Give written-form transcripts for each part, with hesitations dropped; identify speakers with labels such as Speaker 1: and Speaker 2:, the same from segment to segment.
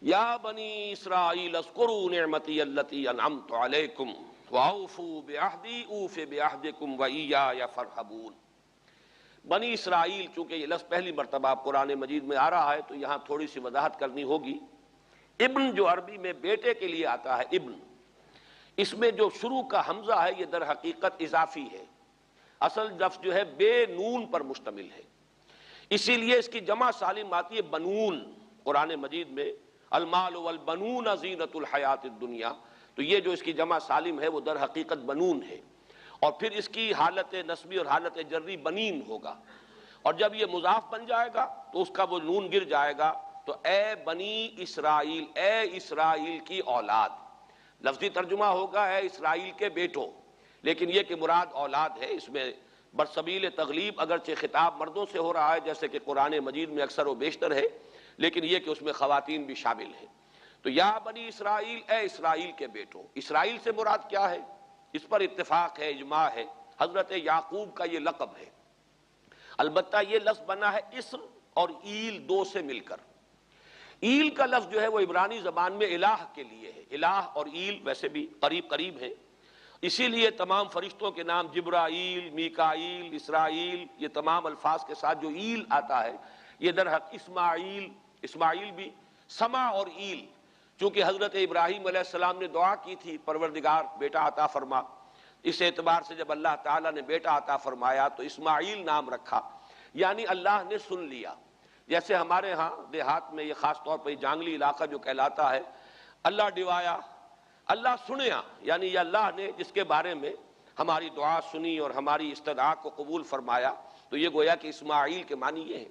Speaker 1: یا بنی اسرائیل اذکروا نعمتی التی انعمت علیکم واوفوا بعہدی اوف بعہدکم وایای فارہبون۔ بنی اسرائیل، چونکہ یہ لفظ پہلی مرتبہ قرآن مجید میں آ رہا ہے تو یہاں تھوڑی سی وضاحت کرنی ہوگی۔ ابن جو عربی میں بیٹے کے لیے آتا ہے ابن، اس میں جو شروع کا حمزہ ہے یہ در حقیقت اضافی ہے، اصل لفظ جو ہے بے نون پر مشتمل ہے، اسی لیے اس کی جمع سالم آتی ہے بنون۔ قرآن مجید میں المال والبنون زینت الحیات الدنیا، تو یہ جو اس کی جمع سالم ہے وہ در حقیقت بنون ہے، اور پھر اس کی حالت نسبی اور حالت جری بنین ہوگا، اور جب یہ مضاف بن جائے گا تو اس کا وہ نون گر جائے گا، تو اے بنی اسرائیل، اے اسرائیل کی اولاد۔ لفظی ترجمہ ہوگا اے اسرائیل کے بیٹوں، لیکن یہ کہ مراد اولاد ہے، اس میں برسبیل تغلیب اگرچہ خطاب مردوں سے ہو رہا ہے جیسے کہ قرآن مجید میں اکثر و بیشتر ہے، لیکن یہ کہ اس میں خواتین بھی شامل ہیں۔ تو یا بنی اسرائیل، اے اسرائیل کے بیٹوں۔ اسرائیل سے مراد کیا ہے؟ اس پر اتفاق ہے، اجماع ہے، حضرت یعقوب کا یہ لقب ہے۔ البتہ یہ لفظ بنا ہے اسر اور ایل دو سے مل کر۔ ایل کا لفظ جو ہے وہ عبرانی زبان میں الہ کے لیے ہے، الہ اور ایل ویسے بھی قریب قریب ہیں، اسی لیے تمام فرشتوں کے نام جبرائیل، میکائیل، اسرائیل، یہ تمام الفاظ کے ساتھ جو ایل آتا ہے یہ در حق اسماعیل، اسماعیل بھی سما اور ایل، چونکہ حضرت ابراہیم علیہ السلام نے دعا کی تھی پروردگار بیٹا عطا فرما، اس اعتبار سے جب اللہ تعالیٰ نے بیٹا عطا فرمایا تو اسماعیل نام رکھا، یعنی اللہ نے سن لیا۔ جیسے ہمارے ہاں دیہات میں یہ خاص طور پر جانگلی علاقہ جو کہلاتا ہے، اللہ ڈوایا، اللہ سنیا، یعنی یہ اللہ نے جس کے بارے میں ہماری دعا سنی اور ہماری استدعا کو قبول فرمایا، تو یہ گویا کہ اسماعیل کے معنی یہ ہے۔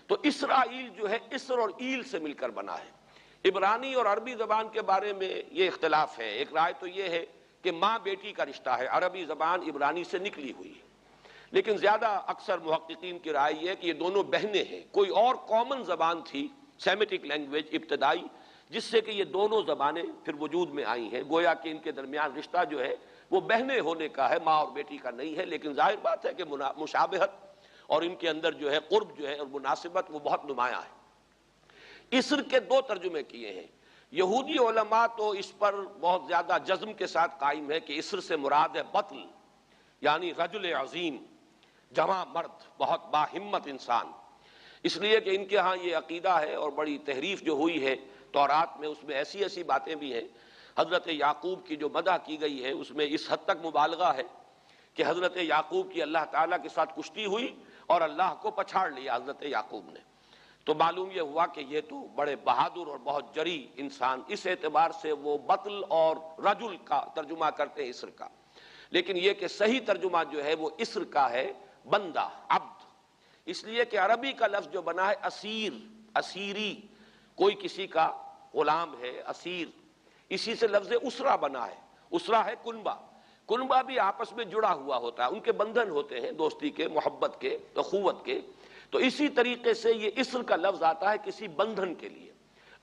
Speaker 1: تو اسرائیل جو ہے اسر اور ایل سے مل کر بنا ہے۔ عبرانی اور عربی زبان کے بارے میں یہ اختلاف ہے، ایک رائے تو یہ ہے کہ ماں بیٹی کا رشتہ ہے، عربی زبان عبرانی سے نکلی ہوئی ہے، لیکن زیادہ اکثر محققین کی رائے یہ ہے کہ یہ دونوں بہنیں ہیں، کوئی اور کامن زبان تھی سیمیٹک لینگویج ابتدائی جس سے کہ یہ دونوں زبانیں پھر وجود میں آئی ہیں، گویا کہ ان کے درمیان رشتہ جو ہے وہ بہنیں ہونے کا ہے، ماں اور بیٹی کا نہیں ہے، لیکن ظاہر بات ہے کہ مشابہت اور ان کے اندر جو ہے قرب جو ہے اور مناسبت وہ بہت نمایاں ہے۔ اسر کے دو ترجمے کیے ہیں، یہودی علماء تو اس پر بہت زیادہ جزم کے ساتھ قائم ہے کہ اسر سے مراد ہے بطل، یعنی رجل عظیم، جواں مرد، بہت باہمت انسان، اس لیے کہ ان کے ہاں یہ عقیدہ ہے اور بڑی تحریف جو ہوئی ہے تورات میں، اس میں ایسی ایسی باتیں بھی ہیں۔ حضرت یعقوب کی جو مدح کی گئی ہے اس میں اس حد تک مبالغہ ہے کہ حضرت یعقوب کی اللہ تعالیٰ کے ساتھ کشتی ہوئی اور اللہ کو پچھاڑ لیا حضرت یعقوب نے، تو معلوم یہ ہوا کہ یہ تو بڑے بہادر اور بہت جری انسان، اس اعتبار سے وہ بطل اور رجل کا ترجمہ کرتے ہیں اسر کا، لیکن یہ کہ صحیح ترجمہ جو ہے وہ اسر کا ہے بندہ، عبد، اس لیے کہ عربی کا لفظ جو بنا ہے اسیر، اسیری، کوئی کسی کا غلام ہے، اسیر، اسی سے لفظ اسرہ بنا ہے، اسرہ ہے کنبہ، کنبہ بھی آپس میں جڑا ہوا ہوتا ہے، ان کے بندھن ہوتے ہیں دوستی کے، محبت کے، اخوت کے، تو اسی طریقے سے یہ اسر کا لفظ آتا ہے کسی بندھن کے لیے۔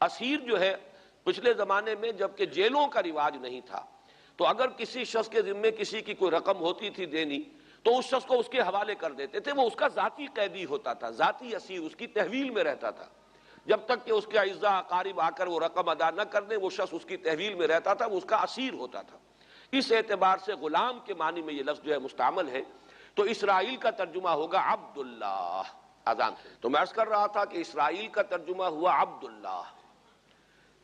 Speaker 1: اسیر جو ہے پچھلے زمانے میں جبکہ جیلوں کا رواج نہیں تھا تو اگر کسی شخص کے ذمے کسی کی کوئی رقم ہوتی تھی دینی تو اس شخص کو اس کے حوالے کر دیتے تھے، وہ اس کا ذاتی قیدی ہوتا تھا، ذاتی اسیر، اس کی تحویل میں رہتا تھا، جب تک کہ اس کے اعزاء اقارب آ کر وہ رقم ادا نہ کر دیں وہ شخص اس کی تحویل میں رہتا تھا، وہ اس کا اسیر ہوتا تھا۔ اس اعتبار سے غلام کے معنی میں یہ لفظ جو ہے مستعمل ہے، تو اسرائیل کا ترجمہ ہوگا عبداللہ۔ اذان تو میں عرض کر رہا تھا کہ اسرائیل کا ترجمہ ہوا عبداللہ،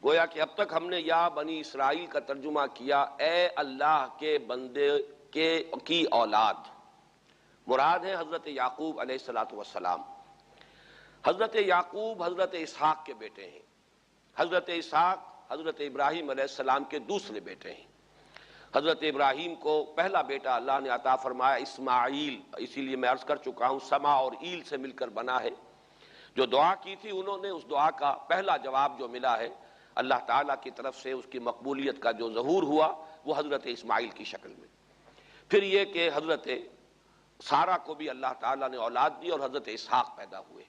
Speaker 1: گویا کہ اب تک ہم نے یا بنی اسرائیل کا ترجمہ کیا اے اللہ کے بندے کی اولاد، مراد ہے حضرت یعقوب علیہ الصلوۃ والسلام۔ حضرت یعقوب حضرت اسحاق کے بیٹے ہیں، حضرت اسحاق حضرت ابراہیم علیہ السلام کے دوسرے بیٹے ہیں۔ حضرت ابراہیم کو پہلا بیٹا اللہ نے عطا فرمایا اسماعیل، اسی لیے میں عرض کر چکا ہوں سما اور ایل سے مل کر بنا ہے۔ جو دعا کی تھی انہوں نے، اس دعا کا پہلا جواب جو ملا ہے اللہ تعالیٰ کی طرف سے، اس کی مقبولیت کا جو ظہور ہوا وہ حضرت اسماعیل کی شکل میں۔ پھر یہ کہ حضرت سارہ کو بھی اللہ تعالیٰ نے اولاد دی اور حضرت اسحاق پیدا ہوئے۔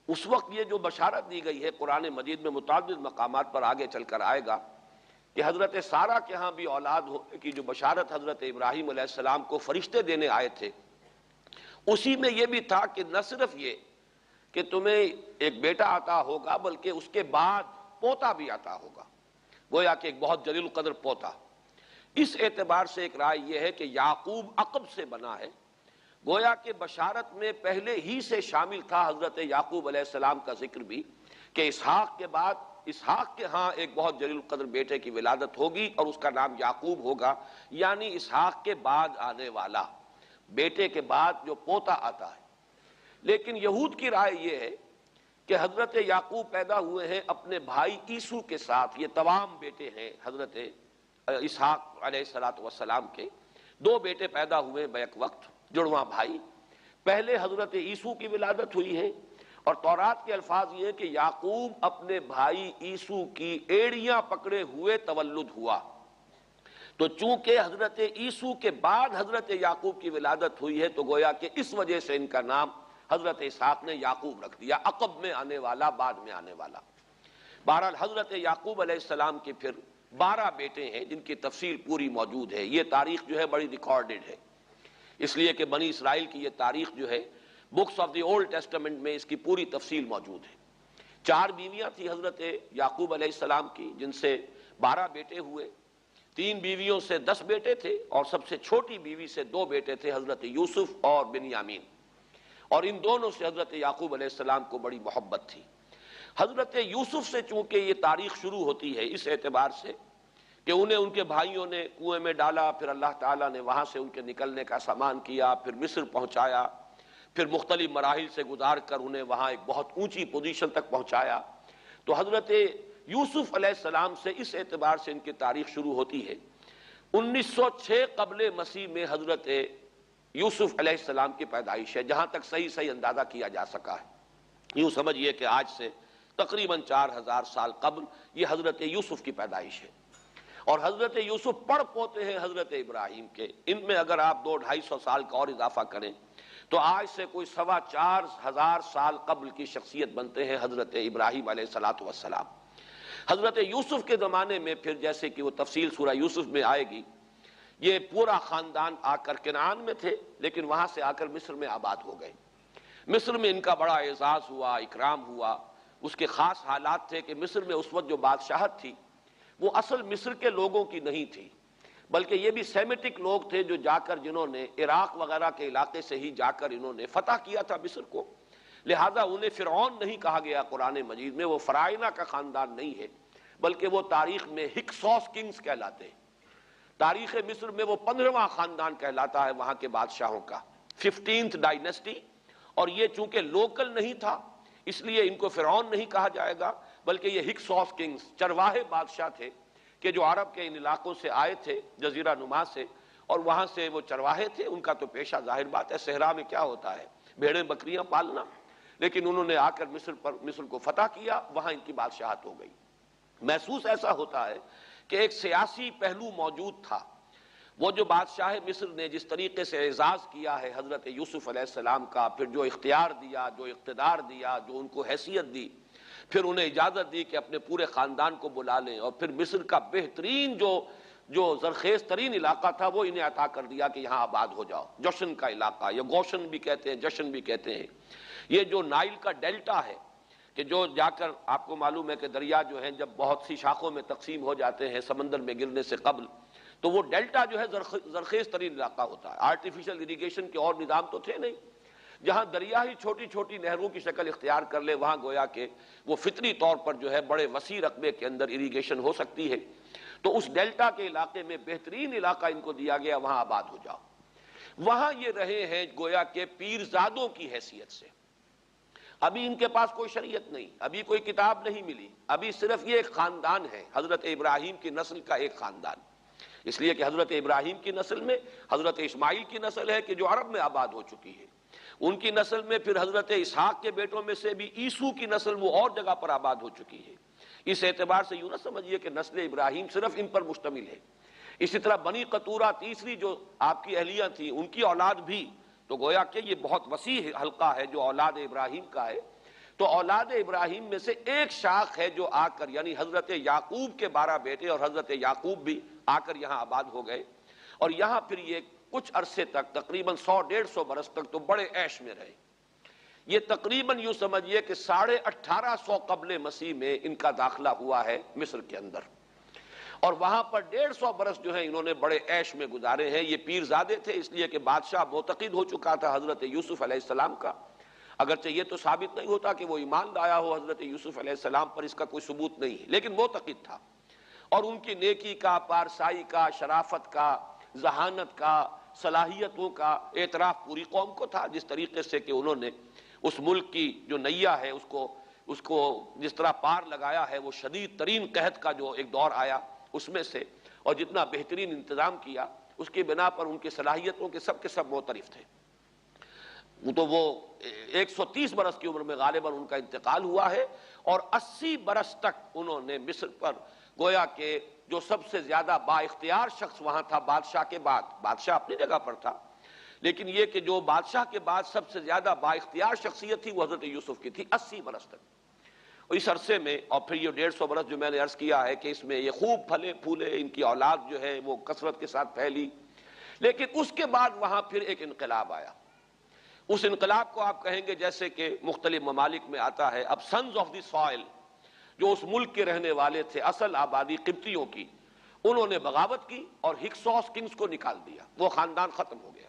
Speaker 1: اس وقت یہ جو بشارت دی گئی ہے قرآن مجید میں متعدد مقامات پر آگے چل کر آئے گا کہ حضرت سارہ کے ہاں بھی اولاد ہونے کی جو بشارت حضرت ابراہیم علیہ السلام کو فرشتے دینے آئے تھے، اسی میں یہ بھی تھا کہ نہ صرف یہ کہ تمہیں ایک بیٹا عطا ہوگا بلکہ اس کے بعد پوتا بھی عطا ہوگا، گویا کہ ایک بہت جلیل القدر پوتا۔ اس اعتبار سے ایک رائے یہ ہے کہ یعقوب عقب سے بنا ہے، گویا کہ بشارت میں پہلے ہی سے شامل تھا حضرت یعقوب علیہ السلام کا ذکر بھی، کہ اسحاق کے بعد اسحاق کے ہاں ایک بہت جلیل القدر بیٹے کی ولادت ہوگی اور اس کا نام یعقوب ہوگا، یعنی اسحاق کے بعد آنے والا، بیٹے کے بعد جو پوتا آتا ہے۔ لیکن یہود کی رائے یہ ہے کہ حضرت یعقوب پیدا ہوئے ہیں اپنے بھائی عیسو کے ساتھ، یہ تمام بیٹے ہیں حضرت اسحاق علیہ السلام کے، دو بیٹے پیدا ہوئے بیک وقت، جڑواں بھائی۔ پہلے حضرت عیسو کی ولادت ہوئی ہے، اور تورات کے الفاظ یہ ہے کہ یعقوب اپنے بھائی عیسو کی ایڑیاں پکڑے ہوئے تولد ہوا۔ تو چونکہ حضرت عیسو کے بعد حضرت یعقوب کی ولادت ہوئی ہے، تو گویا کہ اس وجہ سے ان کا نام حضرت اسحاق نے یعقوب رکھ دیا، عقب میں آنے والا، بعد میں آنے والا۔ بہرحال حضرت یعقوب علیہ السلام کے پھر 12 بیٹے ہیں جن کی تفصیل پوری موجود ہے۔ یہ تاریخ جو ہے بڑی ریکارڈڈ ہے، اس لیے کہ بنی اسرائیل کی یہ تاریخ جو ہے books of the old testament میں اس کی پوری تفصیل موجود ہے۔ 4 بیویاں تھی حضرت یعقوب علیہ السلام کی، جن سے 12 بیٹے ہوئے، 3 بیویوں سے 10 بیٹے تھے، اور سب سے چھوٹی بیوی سے 2 بیٹے تھے، حضرت یوسف اور بنیامین، اور ان دونوں سے حضرت یعقوب علیہ السلام کو بڑی محبت تھی۔ حضرت یوسف سے چونکہ یہ تاریخ شروع ہوتی ہے اس اعتبار سے کہ انہیں ان کے بھائیوں نے کنویں میں ڈالا، پھر اللہ تعالیٰ نے وہاں سے ان کے نکلنے کا سامان کیا، پھر مصر پہنچایا، پھر مختلف مراحل سے گزار کر انہیں وہاں ایک بہت اونچی پوزیشن تک پہنچایا۔ تو حضرت یوسف علیہ السلام سے اس اعتبار سے ان کی تاریخ شروع ہوتی ہے۔ 1906 قبل مسیح میں حضرت یوسف علیہ السلام کی پیدائش ہے، جہاں تک صحیح اندازہ کیا جا سکا ہے۔ یوں سمجھئے کہ آج سے تقریباً 4000 سال قبل یہ حضرت یوسف کی پیدائش ہے، اور حضرت یوسف پڑ پوتے ہیں حضرت ابراہیم کے۔ ان میں اگر آپ 200-250 سال کا اور اضافہ کریں تو آج سے کوئی 4500 سال قبل کی شخصیت بنتے ہیں حضرت ابراہیم علیہ السلام۔ حضرت یوسف کے زمانے میں پھر جیسے کہ وہ تفصیل سورہ یوسف میں آئے گی، یہ پورا خاندان آ کر کنعان میں تھے، لیکن وہاں سے آ کر مصر میں آباد ہو گئے۔ مصر میں ان کا بڑا اعزاز ہوا، اکرام ہوا۔ اس کے خاص حالات تھے کہ مصر میں اس وقت جو بادشاہت تھی وہ اصل مصر کے لوگوں کی نہیں تھی، بلکہ یہ بھی سیمیٹک لوگ تھے جو جا کر جنہوں نے عراق وغیرہ کے علاقے سے ہی جا کر انہوں نے فتح کیا تھا مصر کو، لہٰذا انہیں فرعون نہیں کہا گیا قرآن مجید میں، وہ فرائنہ کا خاندان نہیں ہے، بلکہ وہ تاریخ میں ہکسوس کنگز کہلاتے ہیں۔ تاریخ مصر میں وہ 15واں خاندان کہلاتا ہے وہاں کے بادشاہوں کا، 15th ڈائنیسٹی، اور یہ چونکہ لوکل نہیں تھا اس لیے ان کو فرعون نہیں کہا جائے گا، بلکہ یہ ہکسوس کنگز چرواہے بادشاہ تھے کہ جو عرب کے ان علاقوں سے آئے تھے جزیرہ نما سے، اور وہاں سے وہ چرواہے تھے۔ ان کا تو پیشہ ظاہر بات ہے صحرا میں کیا ہوتا ہے، بھیڑیں بکریاں پالنا، لیکن انہوں نے آ کر مصر کو فتح کیا، وہاں ان کی بادشاہت ہو گئی۔ محسوس ایسا ہوتا ہے کہ ایک سیاسی پہلو موجود تھا۔ وہ جو بادشاہ مصر نے جس طریقے سے اعزاز کیا ہے حضرت یوسف علیہ السلام کا، پھر جو اختیار دیا، جو اقتدار دیا، جو ان کو حیثیت دی، پھر انہیں اجازت دی کہ اپنے پورے خاندان کو بلا لیں، اور پھر مصر کا بہترین جو زرخیز ترین علاقہ تھا وہ انہیں عطا کر دیا کہ یہاں آباد ہو جاؤ۔ جوشن کا علاقہ، یا گوشن بھی کہتے ہیں، جشن بھی کہتے ہیں، یہ جو نائل کا ڈیلٹا ہے کہ جو جا کر آپ کو معلوم ہے کہ دریا جو ہیں جب بہت سی شاخوں میں تقسیم ہو جاتے ہیں سمندر میں گرنے سے قبل، تو وہ ڈیلٹا جو ہے زرخیز ترین علاقہ ہوتا ہے۔ آرٹیفیشل اریگیشن کے اور نظام تو تھے نہیں، جہاں دریا ہی چھوٹی چھوٹی نہروں کی شکل اختیار کر لے وہاں گویا کہ وہ فطری طور پر جو ہے بڑے وسیع رقبے کے اندر اریگیشن ہو سکتی ہے۔ تو اس ڈیلٹا کے علاقے میں بہترین علاقہ ان کو دیا گیا، وہاں آباد ہو جاؤ۔ وہاں یہ رہے ہیں گویا کہ پیرزادوں کی حیثیت سے۔ ابھی ان کے پاس کوئی شریعت نہیں، ابھی کوئی کتاب نہیں ملی، ابھی صرف یہ ایک خاندان ہے، حضرت ابراہیم کی نسل کا ایک خاندان، اس لیے کہ حضرت ابراہیم کی نسل میں حضرت اسماعیل کی نسل ہے کہ جو عرب میں آباد ہو چکی ہے، ان کی نسل میں پھر حضرت اسحاق کے بیٹوں میں سے بھی عیسو کی نسل وہ اور جگہ پر آباد ہو چکی ہے۔ اس اعتبار سے یوں نہ سمجھیے کہ نسل ابراہیم صرف ان پر مشتمل ہے۔ اسی طرح بنی قطورہ تیسری جو آپ کی اہلیہ تھی، ان کی اولاد بھی، تو گویا کہ یہ بہت وسیع حلقہ ہے جو اولاد ابراہیم کا ہے۔ تو اولاد ابراہیم میں سے ایک شاخ ہے جو آ کر، یعنی حضرت یعقوب کے 12 بیٹے اور حضرت یعقوب بھی آ کر یہاں آباد ہو گئے، اور یہاں پھر یہ کچھ عرصے تک تقریباً 100-150 برس تک تو بڑے عیش میں رہے۔ یہ تقریباً یوں سمجھیے کہ 1850 قبل مسیح میں ان کا داخلہ ہوا ہے مصر کے اندر، اور وہاں پر 150 برس جو ہیں انہوں نے بڑے عیش میں گزارے ہیں۔ یہ پیرزادے تھے اس لیے کہ بادشاہ معتقد ہو چکا تھا حضرت یوسف علیہ السلام کا، اگرچہ یہ تو ثابت نہیں ہوتا کہ وہ ایمان لایا ہو حضرت یوسف علیہ السلام پر، اس کا کوئی ثبوت نہیں ہے، لیکن معتقد تھا، اور ان کی نیکی کا، پارسائی کا، شرافت کا، ذہانت کا، صلاحیتوں کا اعتراف پوری قوم کو تھا، جس طریقے سے کہ انہوں نے اس ملک کی جو نیا ہے اس کو جس طرح پار لگایا ہے، وہ شدید ترین قحط کا جو ایک دور آیا اس میں سے، اور جتنا بہترین انتظام کیا اس کی بنا پر ان کی صلاحیتوں کے سب معترف تھے۔ تو وہ 130 برس کی عمر میں غالباً ان کا انتقال ہوا ہے، اور 80 برس تک انہوں نے مصر پر گویا کہ جو سب سے زیادہ با اختیار شخص وہاں تھا بادشاہ کے بعد، بادشاہ اپنی جگہ پر تھا، لیکن یہ کہ جو بادشاہ کے بعد سب سے زیادہ با اختیار شخصیت تھی وہ حضرت یوسف کی تھی 80 برس تک۔ اور اس عرصے میں، اور پھر یہ 150 برس جو میں نے عرض کیا ہے کہ اس میں یہ خوب پھلے پھولے، ان کی اولاد جو ہے وہ کثرت کے ساتھ پھیلی، لیکن اس کے بعد وہاں پھر ایک انقلاب آیا۔ اس انقلاب کو آپ کہیں گے جیسے کہ مختلف ممالک میں آتا ہے، اب سنز آف دی سوائل جو اس ملک کے رہنے والے تھے، اصل آبادی قبطیوں کی، انہوں نے بغاوت کی اور ہکسوس کنگز کو نکال دیا، وہ خاندان ختم ہو گیا۔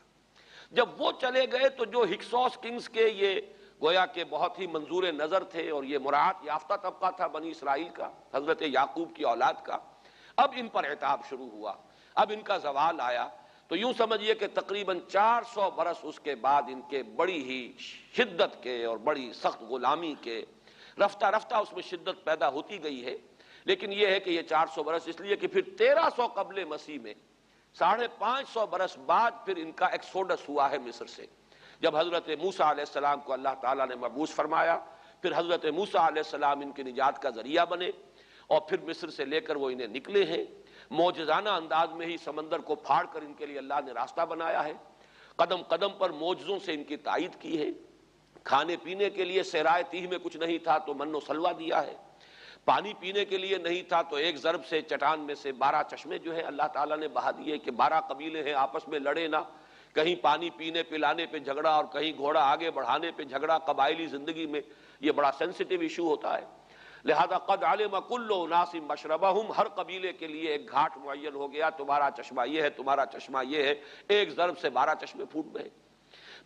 Speaker 1: جب وہ چلے گئے تو جو ہکسوس کنگز کے یہ گویا کہ بہت ہی منظور نظر تھے اور یہ مراعات یافتہ طبقہ تھا بنی اسرائیل کا، حضرت یعقوب کی اولاد کا، اب ان پر عتاب شروع ہوا، اب ان کا زوال آیا۔ تو یوں سمجھیے کہ تقریباً 400 برس اس کے بعد ان کے بڑی ہی شدت کے اور بڑی سخت غلامی کے، رفتہ رفتہ اس میں شدت پیدا ہوتی گئی ہے، لیکن یہ ہے کہ یہ 400 برس اس لیے کہ پھر 1300 قبل مسیح میں 550 برس بعد پھر ان کا ایکسوڈس ہوا ہے مصر سے، جب حضرت موسیٰ علیہ السلام کو اللہ تعالیٰ نے مبعوث فرمایا، پھر حضرت موسیٰ علیہ السلام ان کی نجات کا ذریعہ بنے، اور پھر مصر سے لے کر وہ انہیں نکلے ہیں، معجزانہ انداز میں ہی سمندر کو پھاڑ کر ان کے لیے اللہ نے راستہ بنایا ہے، قدم قدم پر معجزوں سے ان کی تائید کی ہے، کھانے پینے کے لیے صحرائے تیہ میں کچھ نہیں تھا تو من و سلوہ دیا ہے، پانی پینے کے لیے نہیں تھا تو ایک ضرب سے چٹان میں سے 12 چشمے جو ہے اللہ تعالیٰ نے بہا دیے کہ 12 قبیلے ہیں آپس میں لڑے نہ، کہیں پانی پینے پلانے پہ جھگڑا اور کہیں گھوڑا آگے بڑھانے پہ جھگڑا، قبائلی زندگی میں یہ بڑا سینسٹیو ایشو ہوتا ہے، لہذا قد علم کل اناس مشربہم، ہر قبیلے کے لیے ایک گھاٹ معین ہو گیا، تمہارا چشمہ یہ ہے، تمہارا چشمہ یہ ہے، ایک ضرب سے 12 چشمے پھوٹ گئے۔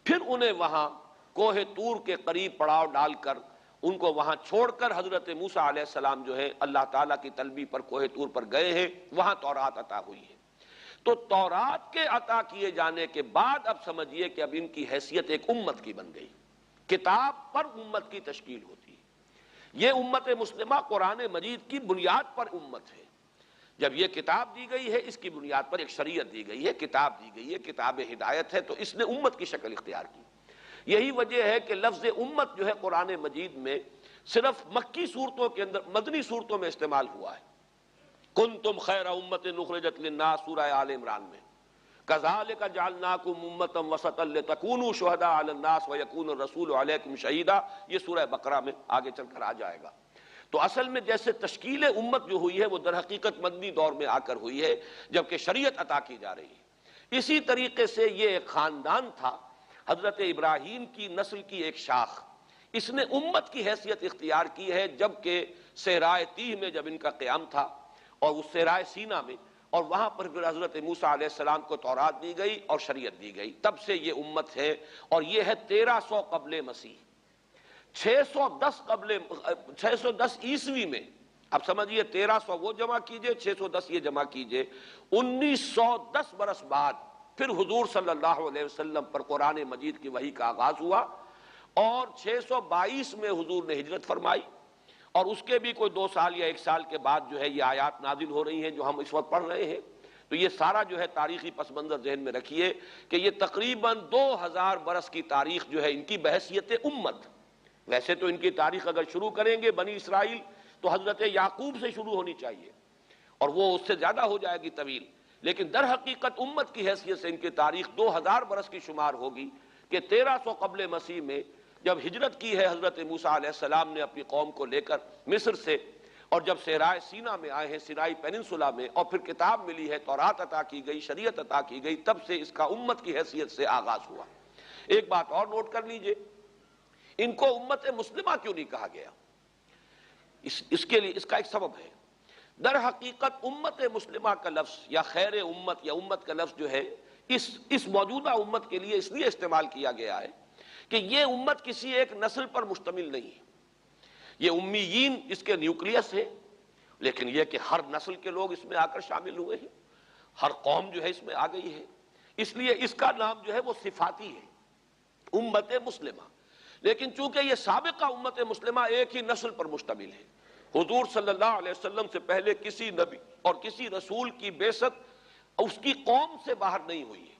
Speaker 1: پھر انہیں وہاں کوہ طور کے قریب پڑاؤ ڈال کر ان کو وہاں چھوڑ کر حضرت موسیٰ علیہ السلام جو ہے اللہ تعالیٰ کی طلبی پر کوہ طور پر گئے ہیں، وہاں تورات عطا ہوئی ہے۔ تو تورات کے عطا کیے جانے کے بعد اب سمجھیے کہ اب ان کی حیثیت ایک امت کی بن گئی، کتاب پر امت کی تشکیل ہوتی ہے۔ یہ امت مسلمہ قرآن مجید کی بنیاد پر امت ہے، جب یہ کتاب دی گئی ہے اس کی بنیاد پر ایک شریعت دی گئی ہے، کتاب دی گئی ہے، کتاب ہدایت ہے، تو اس نے امت کی شکل اختیار کی۔ یہی وجہ ہے کہ لفظ امت جو ہے قرآن مجید میں صرف مکی صورتوں کے اندر، مدنی صورتوں میں استعمال ہوا ہے۔ کنتم خیر امت اخرجت للناس سورہ آل عمران میں، کذالک جعلناکم امۃ وسطا لتکونوا شہداء علی الناس ویکون الرسول علیکم شہیدا، یہ سورہ بقرہ میں آگے چل کر آ جائے گا۔ تو اصل میں جیسے تشکیل امت جو ہوئی ہے وہ در حقیقت مدنی دور میں آ کر ہوئی ہے، جبکہ شریعت عطا کی جا رہی ہے۔ اسی طریقے سے یہ ایک خاندان تھا، حضرت ابراہیم کی نسل کی ایک شاخ، اس نے امت کی حیثیت اختیار کی ہے، جبکہ صحرائے تیہ میں جب ان کا قیام تھا اور اس صحرائے سینا میں، اور وہاں پر پھر حضرت موسیٰ علیہ السلام کو تورات دی گئی اور شریعت دی گئی، تب سے یہ امت ہے، اور یہ ہے 1300 قبل مسیح۔ 610 عیسوی میں، اب سمجھیے 1300 وہ جمع کیجئے، 610 یہ جمع کیجئے، 1910 برس بعد پھر حضور صلی اللہ علیہ وسلم پر قرآن مجید کی وحی کا آغاز ہوا، اور 622 میں حضور نے ہجرت فرمائی، اور اس کے بھی کوئی 2 سال یا 1 سال کے بعد جو ہے یہ آیات نازل ہو رہی ہیں جو ہم اس وقت پڑھ رہے ہیں۔ تو یہ سارا جو ہے تاریخی پس منظر ذہن میں رکھیے کہ یہ تقریباً 2000 برس کی تاریخ جو ہے ان کی بحیثیت امت، ویسے تو ان کی تاریخ اگر شروع کریں گے بنی اسرائیل تو حضرت یعقوب سے شروع ہونی چاہیے، اور وہ اس سے زیادہ ہو جائے گی طویل، لیکن در حقیقت امت کی حیثیت سے ان کی تاریخ 2000 برس کی شمار ہوگی کہ 1300 قبل مسیح میں جب ہجرت کی ہے حضرت موسیٰ علیہ السلام نے اپنی قوم کو لے کر مصر سے، اور جب صحرائے سینا میں آئے ہیں، سینائی پیننسولا میں، اور پھر کتاب ملی ہے، تورات عطا کی گئی، شریعت عطا کی گئی، تب سے اس کا امت کی حیثیت سے آغاز ہوا۔ ایک بات اور نوٹ کر لیجئے، ان کو امت مسلمہ کیوں نہیں کہا گیا؟ اس کے لیے اس کا ایک سبب ہے۔ در حقیقت امت مسلمہ کا لفظ یا خیر امت یا امت کا لفظ جو ہے اس موجودہ امت کے لیے اس لیے استعمال کیا گیا ہے کہ یہ امت کسی ایک نسل پر مشتمل نہیں ہے۔ یہ امیین اس کے نیوکلیس ہے، لیکن یہ کہ ہر نسل کے لوگ اس میں آ کر شامل ہوئے ہیں، ہر قوم جو ہے اس میں آ گئی ہے، اس لیے اس کا نام جو ہے وہ صفاتی ہے، امت مسلمہ۔ لیکن چونکہ یہ سابقہ امت مسلمہ ایک ہی نسل پر مشتمل ہے، حضور صلی اللہ علیہ وسلم سے پہلے کسی نبی اور کسی رسول کی بعثت اس کی قوم سے باہر نہیں ہوئی ہے،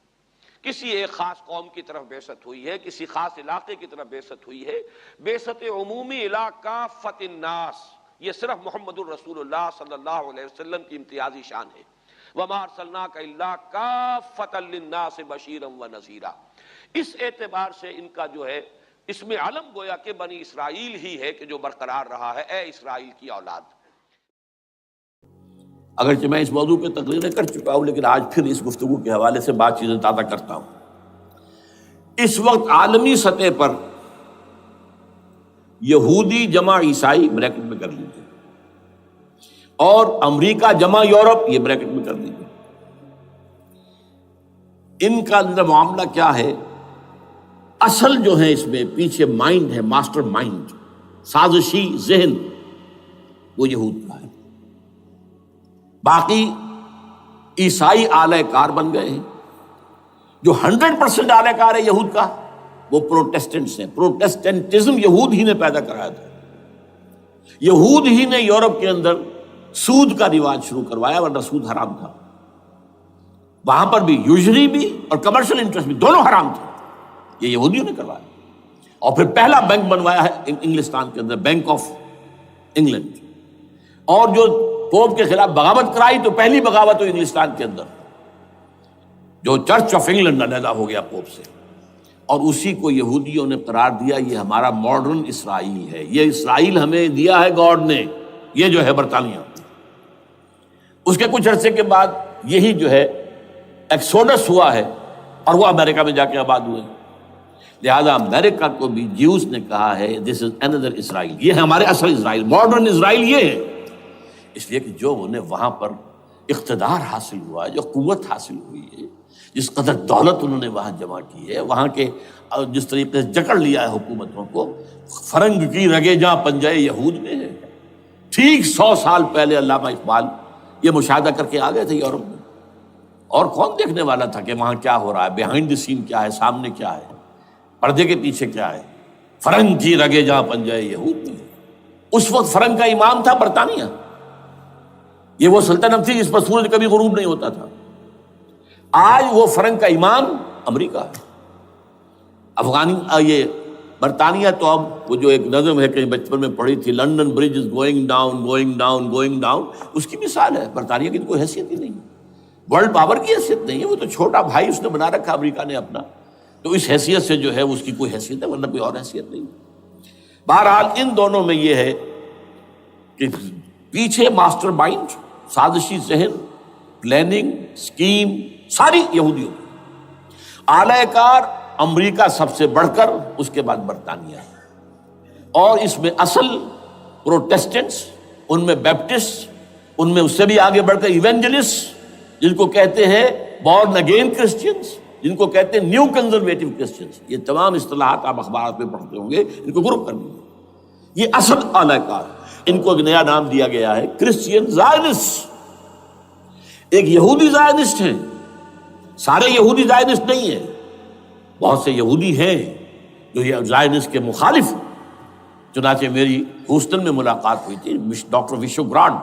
Speaker 1: کسی ایک خاص قوم کی طرف بعثت ہوئی ہے، کسی خاص علاقے کی طرف بعثت ہوئی ہے۔ بعثت عمومی الی کافۃ الناس یہ صرف محمد الرسول اللہ صلی اللہ علیہ وسلم کی امتیازی شان ہے۔ وما ارسلناک الا کافۃ للناس بشیرا ونذیرا۔ اس اعتبار سے ان کا جو ہے اس میں علم گویا کہ بنی اسرائیل ہی ہے کہ جو برقرار رہا ہے، اے اسرائیل کی اولاد۔
Speaker 2: اگرچہ میں اس موضوع پہ تقریریں کر چکا ہوں، لیکن آج پھر اس گفتگو کے حوالے سے بات چیزیں تازہ کرتا ہوں۔ اس وقت عالمی سطح پر یہودی جمع عیسائی بریکٹ میں کر لیجیے، اور امریکہ جمع یورپ یہ بریکٹ میں کر لیجیے، ان کا اندر معاملہ کیا ہے؟ اصل جو ہے اس میں پیچھے مائنڈ ہے، ماسٹر مائنڈ، سازشی ذہن، وہ یہود کا ہے۔ باقی عیسائی آلہ کار بن گئے ہیں۔ جو 100% آلہ کار ہے یہود کا وہ پروٹیسٹنٹس ہیں۔ پروٹیسٹنٹزم یہود ہی نے پیدا کرایا تھا، یہود ہی نے یورپ کے اندر سود کا رواج شروع کروایا، ورنہ سود حرام تھا وہاں پر بھی، یوزری بھی اور کمرشل انٹرسٹ بھی، دونوں حرام تھے، یہ یہودیوں نے کروایا۔ اور پھر پہلا بینک بنوایا ہے انگلستان کے اندر، بینک آف انگلینڈ، اور جو پوپ کے خلاف بغاوت کرائی تو پہلی بغاوت ہوئی انگلستان کے اندر، جو چرچ آف انگلینڈ علیحدہ ہو گیا پوپ سے، اور اسی کو یہودیوں نے قرار دیا یہ ہمارا ماڈرن اسرائیل ہے، یہ اسرائیل ہمیں دیا ہے گاڈ نے، یہ جو ہے برطانیہ۔ اس کے کچھ عرصے کے بعد یہی جو ہے ایکسوڈس ہوا ہے، اور وہ امریکہ میں جا کے آباد ہوئے۔ لہذا امریکہ کو بھی جیوز نے کہا ہے دس از اندر اسرائیل، یہ ہے ہمارے اصل اسرائیل، ماڈرن اسرائیل یہ ہے۔ اس لیے کہ جو انہیں وہاں پر اقتدار حاصل ہوا ہے، جو قوت حاصل ہوئی ہے، جس قدر دولت انہوں نے وہاں جمع کی ہے، وہاں کے جس طریقے سے جکڑ لیا ہے حکومتوں کو، فرنگ کی رگے جہاں پنجے یہود میں ہے۔ ٹھیک 100 سال پہلے علامہ اقبال یہ مشاہدہ کر کے آ گئے تھے یورپ میں، اور کون دیکھنے والا تھا کہ وہاں کیا ہو رہا ہے، بیہائنڈ دی سین کیا ہے، سامنے کیا ہے، پردے کے پیچھے کیا ہے۔ فرنگ کی رگے جہاں پنجے یہود میں۔ اس وقت فرنگ کا امام تھا برطانیہ، یہ وہ سلطنت تھی جس پر سورج کبھی غروب نہیں ہوتا تھا۔ آج وہ فرنگ کا امام امریکہ ہے۔ یہ برطانیہ تو اب وہ جو ایک نظم ہے کہ بچپن میں پڑھی تھی، London bridge is going down going down going down, اس کی مثال ہے۔ برطانیہ کی تو کوئی حیثیت ہی نہیں، ورلڈ پاور کی حیثیت نہیں ہے، وہ تو چھوٹا بھائی اس نے بنا رکھا امریکہ نے اپنا، تو اس حیثیت سے جو ہے اس کی کوئی حیثیت ہے، ورنہ کوئی اور حیثیت نہیں۔ بہرحال ان دونوں میں یہ ہے کہ پیچھے ماسٹر مائنڈ، سازشی ذہن، پلاننگ، سکیم ساری یہودیوں کی۔ اعلی کار امریکہ سب سے بڑھ کر، اس کے بعد برطانیہ ہے، اور اس میں اصل پروٹیسٹنٹس، ان میں بیپٹسٹ، ان میں اس سے بھی آگے بڑھ کر ایونجلسٹ، جن کو کہتے ہیں بورن اگین کرسچنس، جن کو کہتے ہیں نیو کنزرویٹو کرسچنس، یہ تمام اصطلاحات آپ اخبارات میں پڑھتے ہوں گے، ان کو گروپ کر لیجیے۔ یہ اصل اعلی کار، ان کو ایک نیا نام دیا گیا ہے کرسچین زائنسٹ۔ ایک یہودی زائنسٹ ہیں، سارے یہودی زائنسٹ نہیں ہیں، بہت سے یہودی ہیں جو یہ زائنسٹ کے مخالف ہیں۔ چنانچہ میری ہیوسٹن میں ملاقات ہوئی تھی ڈاکٹر وشو گرانٹ،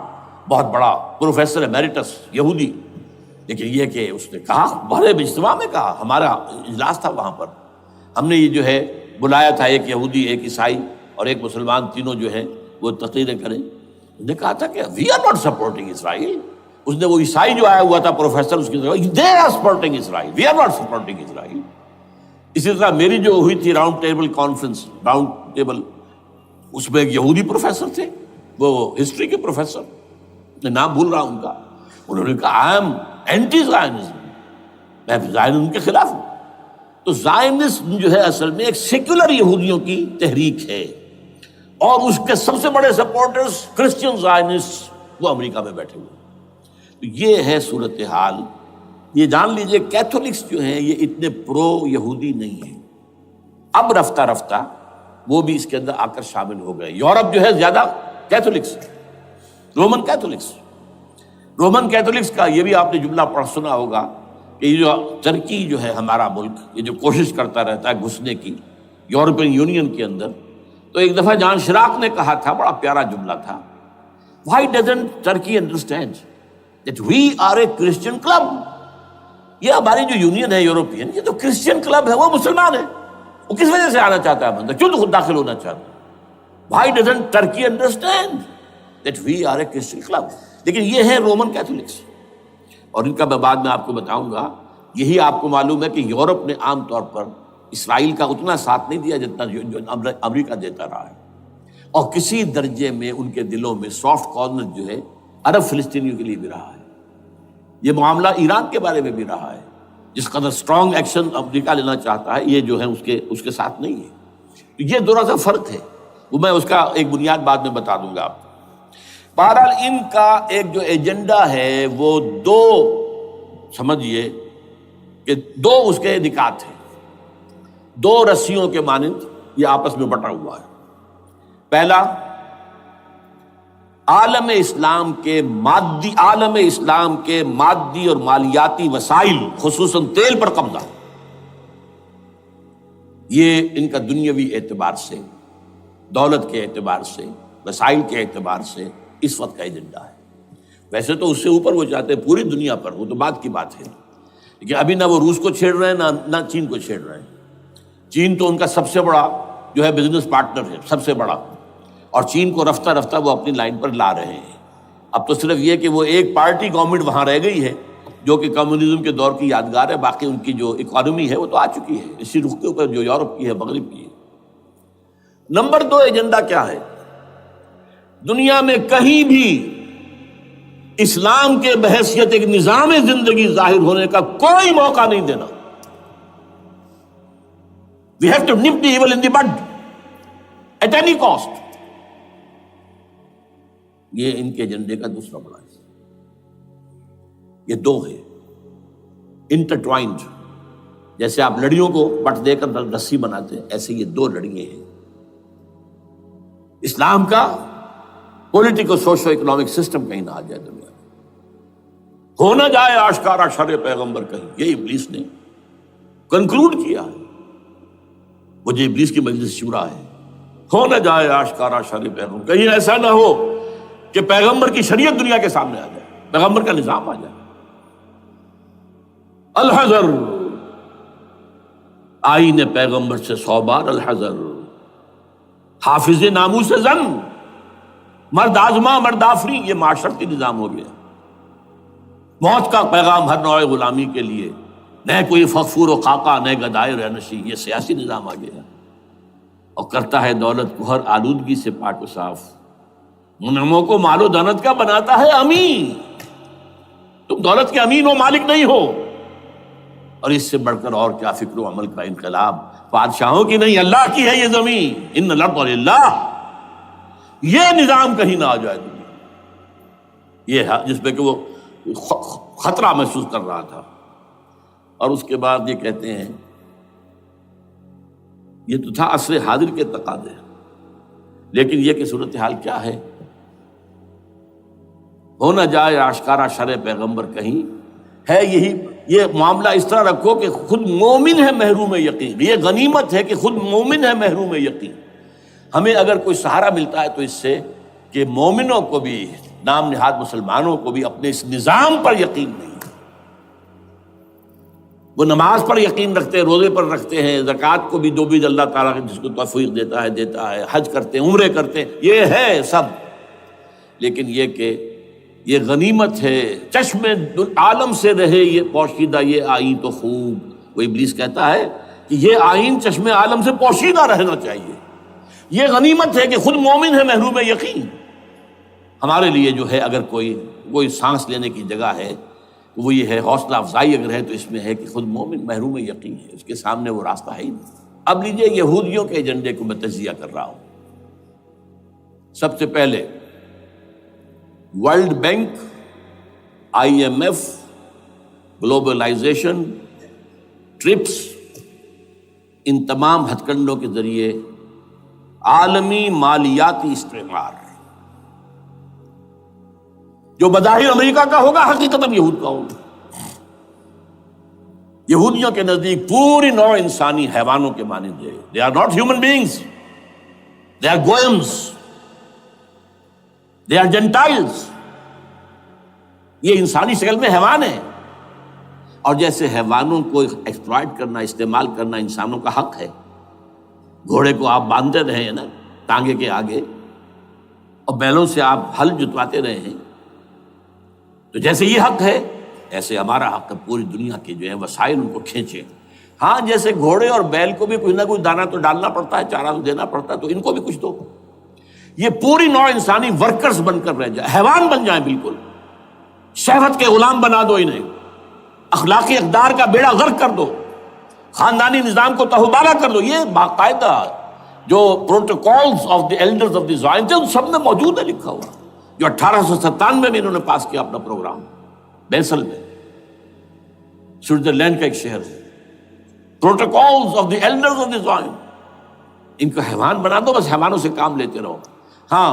Speaker 2: بہت بڑا پروفیسر ایمیریٹس یہودی، لیکن یہ کہ اس نے کہا، بڑے اجتماع میں کہا، ہمارا اجلاس تھا وہاں پر، ہم نے یہ جو ہے بلایا تھا، ایک یہودی، ایک عیسائی اور ایک مسلمان، تینوں جو ہیں وہ تقریریں کریں۔ انہوں نے کہا تھا کہ وی آر ناٹ سپورٹنگ اسرائیل۔ اس نے وہ عیسائی جو آیا ہوا تھا پروفیسر، اس کی طرف they are supporting Israel, we are not supporting Israel. اسی طرح میری جو ہوئی تھی round table conference, round table, اس میں ایک یہودی پروفیسر تھے، وہ ہسٹری کے پروفیسر، میں نام بھول رہا ہوں ان کا، انہوں نے کہا آئی ایم اینٹی زائنزم، میں زائنزم کے خلاف ہوں۔ تو زائنسٹ جو ہے اصل میں ایک سیکولر یہودیوں کی تحریک ہے، اور اس کے سب سے بڑے سپورٹرز کرسچن زائنسٹ وہ امریکہ میں بیٹھے ہوئے۔ تو یہ ہے صورتحال۔ یہ جان لیجئے کیتھولکس جو ہیں یہ اتنے پرو یہودی نہیں ہیں، اب رفتہ رفتہ وہ بھی اس کے اندر آ کر شامل ہو گئے۔ یورپ جو ہے زیادہ کیتھولکس، رومن کیتھولکس کا یہ بھی آپ نے جملہ پڑھ سنا ہوگا کہ یہ جو ترکی جو ہے ہمارا ملک، یہ جو کوشش کرتا رہتا ہے گھسنے کی یورپین یونین کے اندر، تو ایک دفعہ جان شراق نے کہا تھا، بڑا پیارا جملہ تھا، Why doesn't Turkey understand that we are a Christian club؟ یہ ہماری جو یونین ہے یورپین، یہ تو کرسچین کلب ہے، وہ مسلمان ہے، وہ کس وجہ سے آنا چاہتا ہے اندر؟ کیوں تو خود داخل ہونا چاہتا ہے؟ Why doesn't Turkey understand that we are a Christian club؟ لیکن یہ ہے رومن کیتھولکس، اور ان کا میں بعد میں آپ کو بتاؤں گا۔ یہی آپ کو معلوم ہے کہ یورپ نے عام طور پر اسرائیل کا اتنا ساتھ نہیں دیا جتنا جو امریکہ دیتا رہا ہے، اور کسی درجے میں ان کے دلوں میں سافٹ کارنر جو ہے عرب فلسطینیوں کے لیے بھی رہا ہے۔ یہ معاملہ ایران کے بارے میں بھی رہا ہے، جس قدر سٹرانگ ایکشن امریکہ لینا چاہتا ہے، یہ جو ہے اس کے ساتھ نہیں ہے۔ یہ تھوڑا سا فرق ہے، وہ میں اس کا ایک بنیاد بعد میں بتا دوں گا آپ کو۔ بہرحال ان کا ایک جو ایجنڈا ہے وہ دو، سمجھیے کہ دو اس کے نکات ہیں، دو رسیوں کے مانند یہ آپس میں بٹا ہوا ہے۔ پہلا، عالم اسلام کے مادی اور مالیاتی وسائل، خصوصاً تیل پر قبضہ، یہ ان کا دنیاوی اعتبار سے، دولت کے اعتبار سے، وسائل کے اعتبار سے اس وقت کا ایجنڈا ہے۔ ویسے تو اس سے اوپر وہ چاہتے ہیں پوری دنیا پر، وہ تو بات کی بات ہے، لیکن ابھی نہ وہ روس کو چھیڑ رہے ہیں نہ چین کو چھیڑ رہے ہیں۔ چین تو ان کا سب سے بڑا جو ہے بزنس پارٹنر ہے، سب سے بڑا، اور چین کو رفتہ رفتہ وہ اپنی لائن پر لا رہے ہیں۔ اب تو صرف یہ کہ وہ ایک پارٹی گورنمنٹ وہاں رہ گئی ہے جو کہ کمیونزم کے دور کی یادگار ہے، باقی ان کی جو اکانومی ہے وہ تو آ چکی ہے اسی رخ کے اوپر جو یورپ کی ہے، مغرب کی ہے۔ نمبر دو ایجنڈا کیا ہے؟ دنیا میں کہیں بھی اسلام کے بحیثیت ایک نظام زندگی ظاہر ہونے کا کوئی موقع نہیں دینا۔ We have to nip the evil in the bud at any cost۔ یہ ان کے ایجنڈے کا دوسرا بڑا حصہ۔ یہ دو ہے انٹرٹوائنڈ، جیسے آپ لڑیوں کو بٹ دے کر رسی بناتے ہیں، ایسے یہ دو لڑیے ہیں۔ اسلام کا پولیٹیکل سوشو اکنامک سسٹم کہیں نہ آ جائے دنیا میں، ہو نہ جائے آشکارا شر پیغمبر کہیں، یہ ابلیس نے کنکلوڈ کیا ہے۔ وہ جو ابلیس کی مجلس شورا ہے، ہو نہ جائے آشکارا شر پیغمبر، کہیں ایسا نہ ہو کہ پیغمبر کی شریعت دنیا کے سامنے آ جائے، پیغمبر کا نظام آ جائے۔ الحذر، آئین پیغمبر سے 100 بار الحذر، حافظ ناموس زن، مرد آزما مرد آفری، یہ معاشرتی نظام ہو گیا۔ موت کا پیغام ہر نوع غلامی کے لیے، نہ کوئی فخور و خاکہ نہ گدائے رہنشی، یہ سیاسی نظام آ گیا، اور کرتا ہے دولت کو ہر آلودگی سے پاک و صاف، منعموں کو مال و دولت کا بناتا ہے امین۔ تم دولت کے امین و مالک نہیں ہو، اور اس سے بڑھ کر اور کیا فکر و عمل کا انقلاب، بادشاہوں کی نہیں اللہ کی ہے یہ زمین، ان الارض للہ۔ یہ نظام کہیں نہ آ جائے دنیا، یہ جس پہ کہ وہ خطرہ محسوس کر رہا تھا۔ اور اس کے بعد یہ کہتے ہیں، یہ تو تھا عصر حاضر کے تقاضے، لیکن یہ کہ صورتحال کیا ہے؟ ہو نہ جائے آشکارا شرع پیغمبر کہیں، ہے یہی، یہ معاملہ اس طرح رکھو کہ خود مومن ہے محروم یقین، یہ غنیمت ہے کہ خود مومن ہے محروم یقین۔ ہمیں اگر کوئی سہارا ملتا ہے تو اس سے کہ مومنوں کو بھی، نام نہاد مسلمانوں کو بھی اپنے اس نظام پر یقین نہیں، وہ نماز پر یقین رکھتے ہیں، روزے پر رکھتے ہیں، زکوٰۃ کو بھی دو اللہ تعالیٰ جس کو توفیق دیتا ہے، حج کرتے ہیں، عمرے کرتے ہیں، یہ ہے سب، لیکن یہ کہ یہ غنیمت ہے، چشم عالم سے رہے یہ پوشیدہ یہ آئین تو خوب۔ وہ ابلیس کہتا ہے کہ یہ آئین چشم عالم سے پوشیدہ رہنا چاہیے، یہ غنیمت ہے کہ خود مومن ہے محروم یقین۔ ہمارے لیے جو ہے اگر کوئی سانس لینے کی جگہ ہے وہ یہ ہے حوصلہ افزائی اگر ہے تو اس میں ہے کہ خود مومن محروم یقین ہے، اس کے سامنے وہ راستہ ہے ہی نہیں۔ اب لیجئے یہودیوں کے ایجنڈے کو میں تجزیہ کر رہا ہوں۔ سب سے پہلے world bank, I M F, globalisation, TRIPS, ان تمام ہتھ کنڈوں کے ذریعے عالمی مالیاتی استعمار جو بظاہر امریکہ کا ہوگا حقیقتاً یہود کا ہوگا۔ یہودیوں کے نزدیک پوری نوع انسانی حیوانوں کے مانند ہے۔ They are not human beings. They are goyams. They are Gentiles. یہ انسانی شکل میں حیوان ہیں، اور جیسے حیوانوں کو ایکسپلائٹ کرنا، استعمال کرنا انسانوں کا حق ہے، گھوڑے کو آپ باندھتے رہے ہیں نا ٹانگے کے آگے، اور بیلوں سے آپ ہل جتواتے رہے ہیں، تو جیسے یہ حق ہے ایسے ہمارا حق ہے پوری دنیا کے جو ہے وسائل ان کو کھینچے۔ ہاں جیسے گھوڑے اور بیل کو بھی کچھ نہ کچھ دانہ تو ڈالنا پڑتا ہے، چارہ تو دینا پڑتا ہے، تو ان کو بھی کچھ دو۔ یہ پوری نوع انسانی ورکرز بن کر رہ جائے، حیوان بن جائیں، بالکل شہوت کے غلام بنا دو انہیں، اخلاقی اقدار کا بیڑا غرق کر دو، خاندانی نظام کو تہوبالا کر دو۔ یہ باقاعدہ جو protocols of the elders of the Zion تھے ان سب میں موجود ہے، لکھا ہوا، جو 1897 میں انہوں نے پاس کیا اپنا پروگرام بیسل میں، سوئٹزرلینڈ کا ایک شہر ہے۔ Protocols of the elders of the Zion, ان کو حیوان بنا دو، بس حیوانوں سے کام لیتے رہو۔ ہاں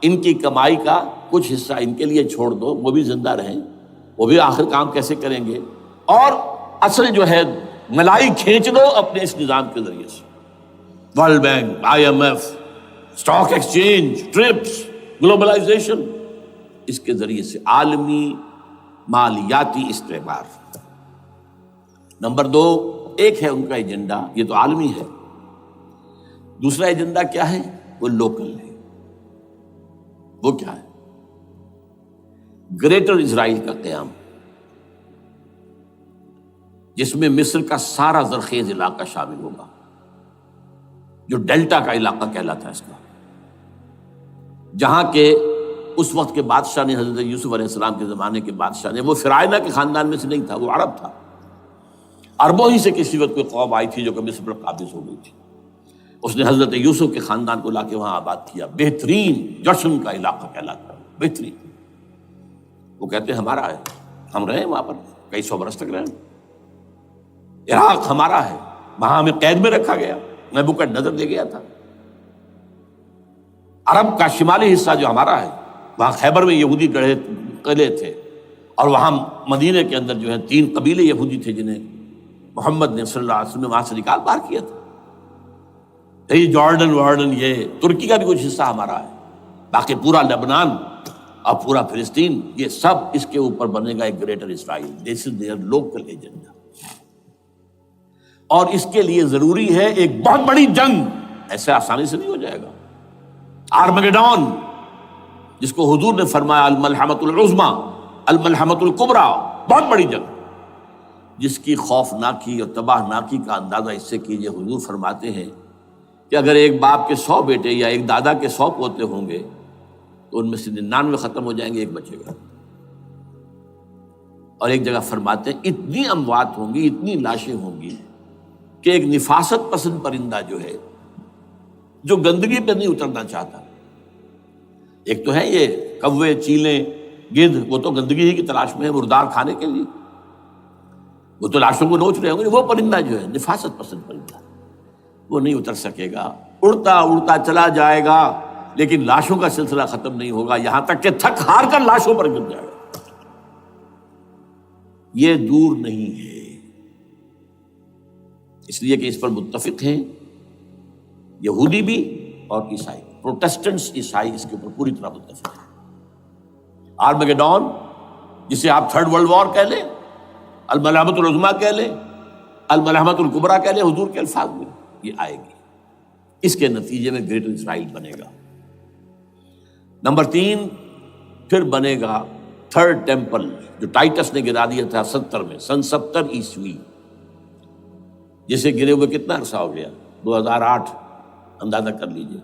Speaker 2: ان کی کمائی کا کچھ حصہ ان کے لیے چھوڑ دو، وہ بھی زندہ رہیں، وہ بھی آخر کام کیسے کریں گے، اور اصل جو ہے ملائی کھینچ دو اپنے اس نظام کے ذریعے سے۔ World bank, I M F, stock exchange, TRIPS, globalisation, اس کے ذریعے سے عالمی مالیاتی استعمار۔ نمبر 2، ایک ہے ان کا ایجنڈا، یہ تو عالمی ہے۔ دوسرا ایجنڈا کیا ہے؟ وہ لوکل ہے۔ وہ کیا ہے؟ گریٹر اسرائیل کا قیام، جس میں مصر کا سارا زرخیز علاقہ شامل ہوگا، جو ڈیلٹا کا علاقہ کہلاتا ہے اس کا، جہاں کے اس وقت کے بادشاہ نے، حضرت یوسف علیہ السلام کے زمانے کے بادشاہ نے، وہ فرعونہ کے خاندان میں سے نہیں تھا، وہ عرب تھا، عربوں ہی سے کسی وقت کوئی قوم آئی تھی جو کہ مصر پر قابض ہو گئی تھی، اس نے حضرت یوسف کے خاندان کو لا کے وہاں آباد کیا۔ بہترین جشن کا علاقہ کہلاتا ہے، بہترین۔ وہ کہتے ہیں ہمارا ہے، ہم رہے وہاں پر کئی 100 برس تک رہے، عراق ہمارا ہے، وہاں ہمیں قید میں رکھا گیا، نبوکدنضر دے گیا تھا۔ عرب کا شمالی حصہ جو ہمارا ہے، وہاں خیبر میں یہودی قلعے تھے، اور وہاں مدینے کے اندر جو ہے 3 قبیلے یہودی تھے جنہیں محمد نے صلی اللہ علیہ وسلم نے وہاں سے نکال باہر کیا تھا۔ یہ جارڈن یہ ترکی کا بھی کچھ حصہ ہمارا ہے، باقی پورا لبنان اور پورا فلسطین، یہ سب اس کے اوپر بنے گا ایک greater Israel. This is there local agenda, اور اس کے لیے ضروری ہے ایک بہت بڑی جنگ، ایسے آسانی سے نہیں ہو جائے گا۔ آرمگیڈون، جس کو حضور نے فرمایا الملحمۃ العظمیٰ، الملحمۃ الکبریٰ، بہت بڑی جنگ، جس کی خوفناکی اور تباہ ناکی کا اندازہ اس سے کیجئے، حضور فرماتے ہیں کہ اگر ایک باپ کے 100 بیٹے یا ایک دادا کے 100 پوتے ہوں گے تو ان میں سے 99 ختم ہو جائیں گے، ایک بچے گا۔ اور ایک جگہ فرماتے ہیں اتنی اموات ہوں گی، اتنی لاشیں ہوں گی کہ ایک نفاست پسند پرندہ جو ہے، جو گندگی پہ نہیں اترنا چاہتا، ایک تو ہے یہ کوے، چیلیں، گدھ، وہ تو گندگی ہی کی تلاش میں ہے مردار کھانے کے لیے، وہ تو لاشوں کو نوچ رہے ہوں گے۔ وہ پرندہ جو ہے نفاست پسند پرندہ، وہ نہیں اتر سکے گا، اڑتا اڑتا چلا جائے گا، لیکن لاشوں کا سلسلہ ختم نہیں ہوگا، یہاں تک کہ تھک ہار کر لاشوں پر گر جائے گا۔ یہ دور نہیں ہے، اس لیے کہ اس پر متفق ہیں یہودی بھی اور عیسائی، پروٹسٹنٹس، عیسائی اس کے اوپر پوری طرح متفق ہیں۔ آرمگیڈون، جسے آپ 3rd ورلڈ وار کہہ لیں، الملحمۃ العظمیٰ کہہ لیں، الملحمۃ الکبریٰ کہہ لیں، حضور کے الفاظ میں یہ آئے گی۔ اس کے نتیجے میں گریٹر اسرائیل بنے گا۔ نمبر 3، پھر بنے گا 3rd ٹیمپل، جو ٹائٹس نے گرا دیا تھا 70 میں، سن 70 عیسوی، جسے گرے ہوئے کتنا عرصہ ہو گیا؟ 2008، اندازہ کر لیجئے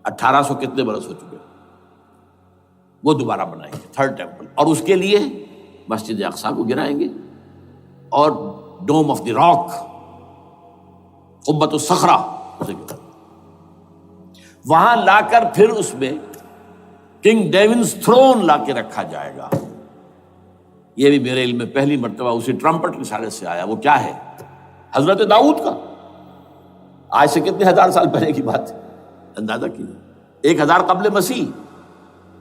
Speaker 2: 1800 کتنے برس ہو چکے۔ وہ دوبارہ بنائیں گے 3rd ٹیمپل، اور اس کے لیے مسجد اقصیٰ کو گرائیں گے اور ڈوم آف دی راک، قبۃ الصخرہ، وہاں لا کر پھر اس میں کنگ ڈیونز تھرون لا کے رکھا جائے گا۔ یہ بھی میرے علم میں پہلی مرتبہ اسی ٹرمپٹ رسالے سے آیا۔ وہ کیا ہے؟ حضرت داؤد کا، آج سے کتنے ہزار سال پہلے کی بات ہے، اندازہ کیجیے، 1000 قبل مسیح،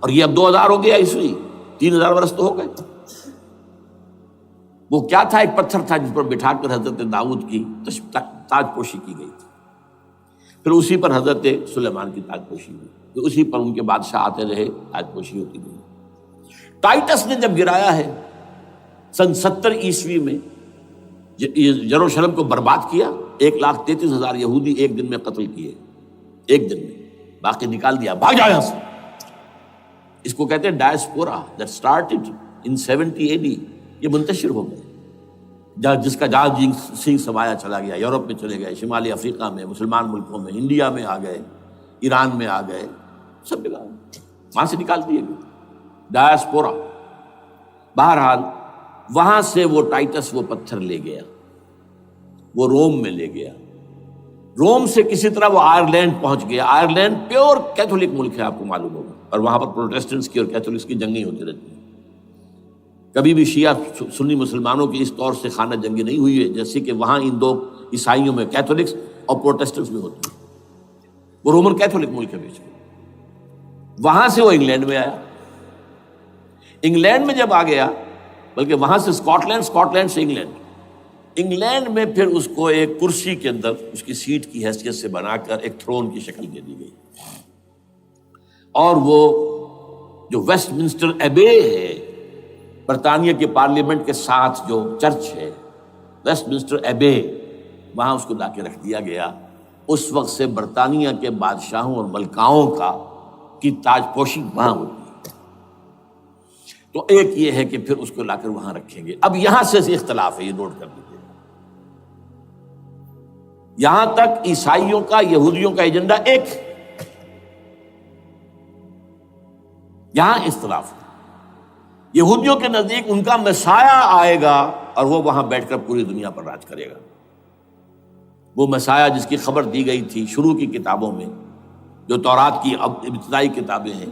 Speaker 2: اور یہ اب 2000 ہو گیا عیسوی، 3000 برس تو ہو گئے۔ وہ کیا تھا؟ ایک پتھر تھا جس پر بٹھا کر حضرت داؤد کی تاج پوشی کی گئی تھی، پھر اسی پر حضرت سلیمان کی تاج پوشی ہوئی، پھر اسی پر ان کے بادشاہ آتے رہے، تاج پوشی ہوتی گئی۔ ٹائٹس نے جب گرایا ہے سن 70 عیسوی میں، یروشلم کو برباد کیا، 1,33,000 یہودی ایک دن میں قتل کیے، ایک دن میں، باقی نکال دیا، بھاگ جاؤ یہاں سے۔ اس کو کہتے ہیں diaspora, that started in 70 AD، یہ منتشر ہو گئے، جس کا جہاز سنگھ سمایا چلا گیا، یورپ میں چلے گئے، شمالی افریقہ میں، مسلمان ملکوں میں، انڈیا میں آ گئے، ایران میں آ گئے، سب جگہ وہاں سے نکال دیے گئے، ڈائسپورا۔ بہرحال وہاں سے وہ ٹائٹس وہ پتھر لے گیا، وہ روم میں لے گیا، روم سے کسی طرح وہ آئرلینڈ پہنچ گیا۔ آئرلینڈ پیور کیتھولک ملک ہے، آپ کو معلوم ہوگا، اور وہاں پر پروٹیسٹنٹس کی اور کیتھولکس کی جنگیں ہوتی رہتی ہیں۔ کبھی بھی شیعہ سنی مسلمانوں کی اس طور سے خانہ جنگی نہیں ہوئی ہے جیسے کہ وہاں ان دو عیسائیوں میں، کیتھولکس اور پروٹیسٹنٹس میں ہوتی ہے۔ وہ رومن کیتھولک ملک ہے بیچ میں۔ وہاں سے وہ انگلینڈ میں آیا، انگلینڈ میں جب آ گیا، بلکہ وہاں سے اسکاٹ لینڈ سے انگلینڈ میں پھر اس کو ایک کرسی کے اندر اس کی سیٹ کی حیثیت سے بنا کر ایک تھرون کی شکل دے دی گئی، اور وہ جو ویسٹ منسٹر ایبے ہے، برطانیہ کے پارلیمنٹ کے ساتھ جو چرچ ہے، ویسٹ منسٹر ایبے، وہاں اس کو لا کے رکھ دیا گیا۔ اس وقت سے برطانیہ کے بادشاہوں اور ملکاؤں کی تاج پوشی وہاں ہوتی ہے۔ تو ایک یہ ہے کہ پھر اس کو لا کر وہاں رکھیں گے۔ اب یہاں سے اختلاف ہے، یہ نوٹ کر لیجیے، یہاں تک عیسائیوں کا، یہودیوں کا ایجنڈا ایک، یہاں اختلاف ہے۔ یہودیوں کے نزدیک ان کا مسیح آئے گا اور وہ وہاں بیٹھ کر پوری دنیا پر راج کرے گا۔ وہ مسیح جس کی خبر دی گئی تھی شروع کی کتابوں میں، جو تورات کی ابتدائی کتابیں ہیں،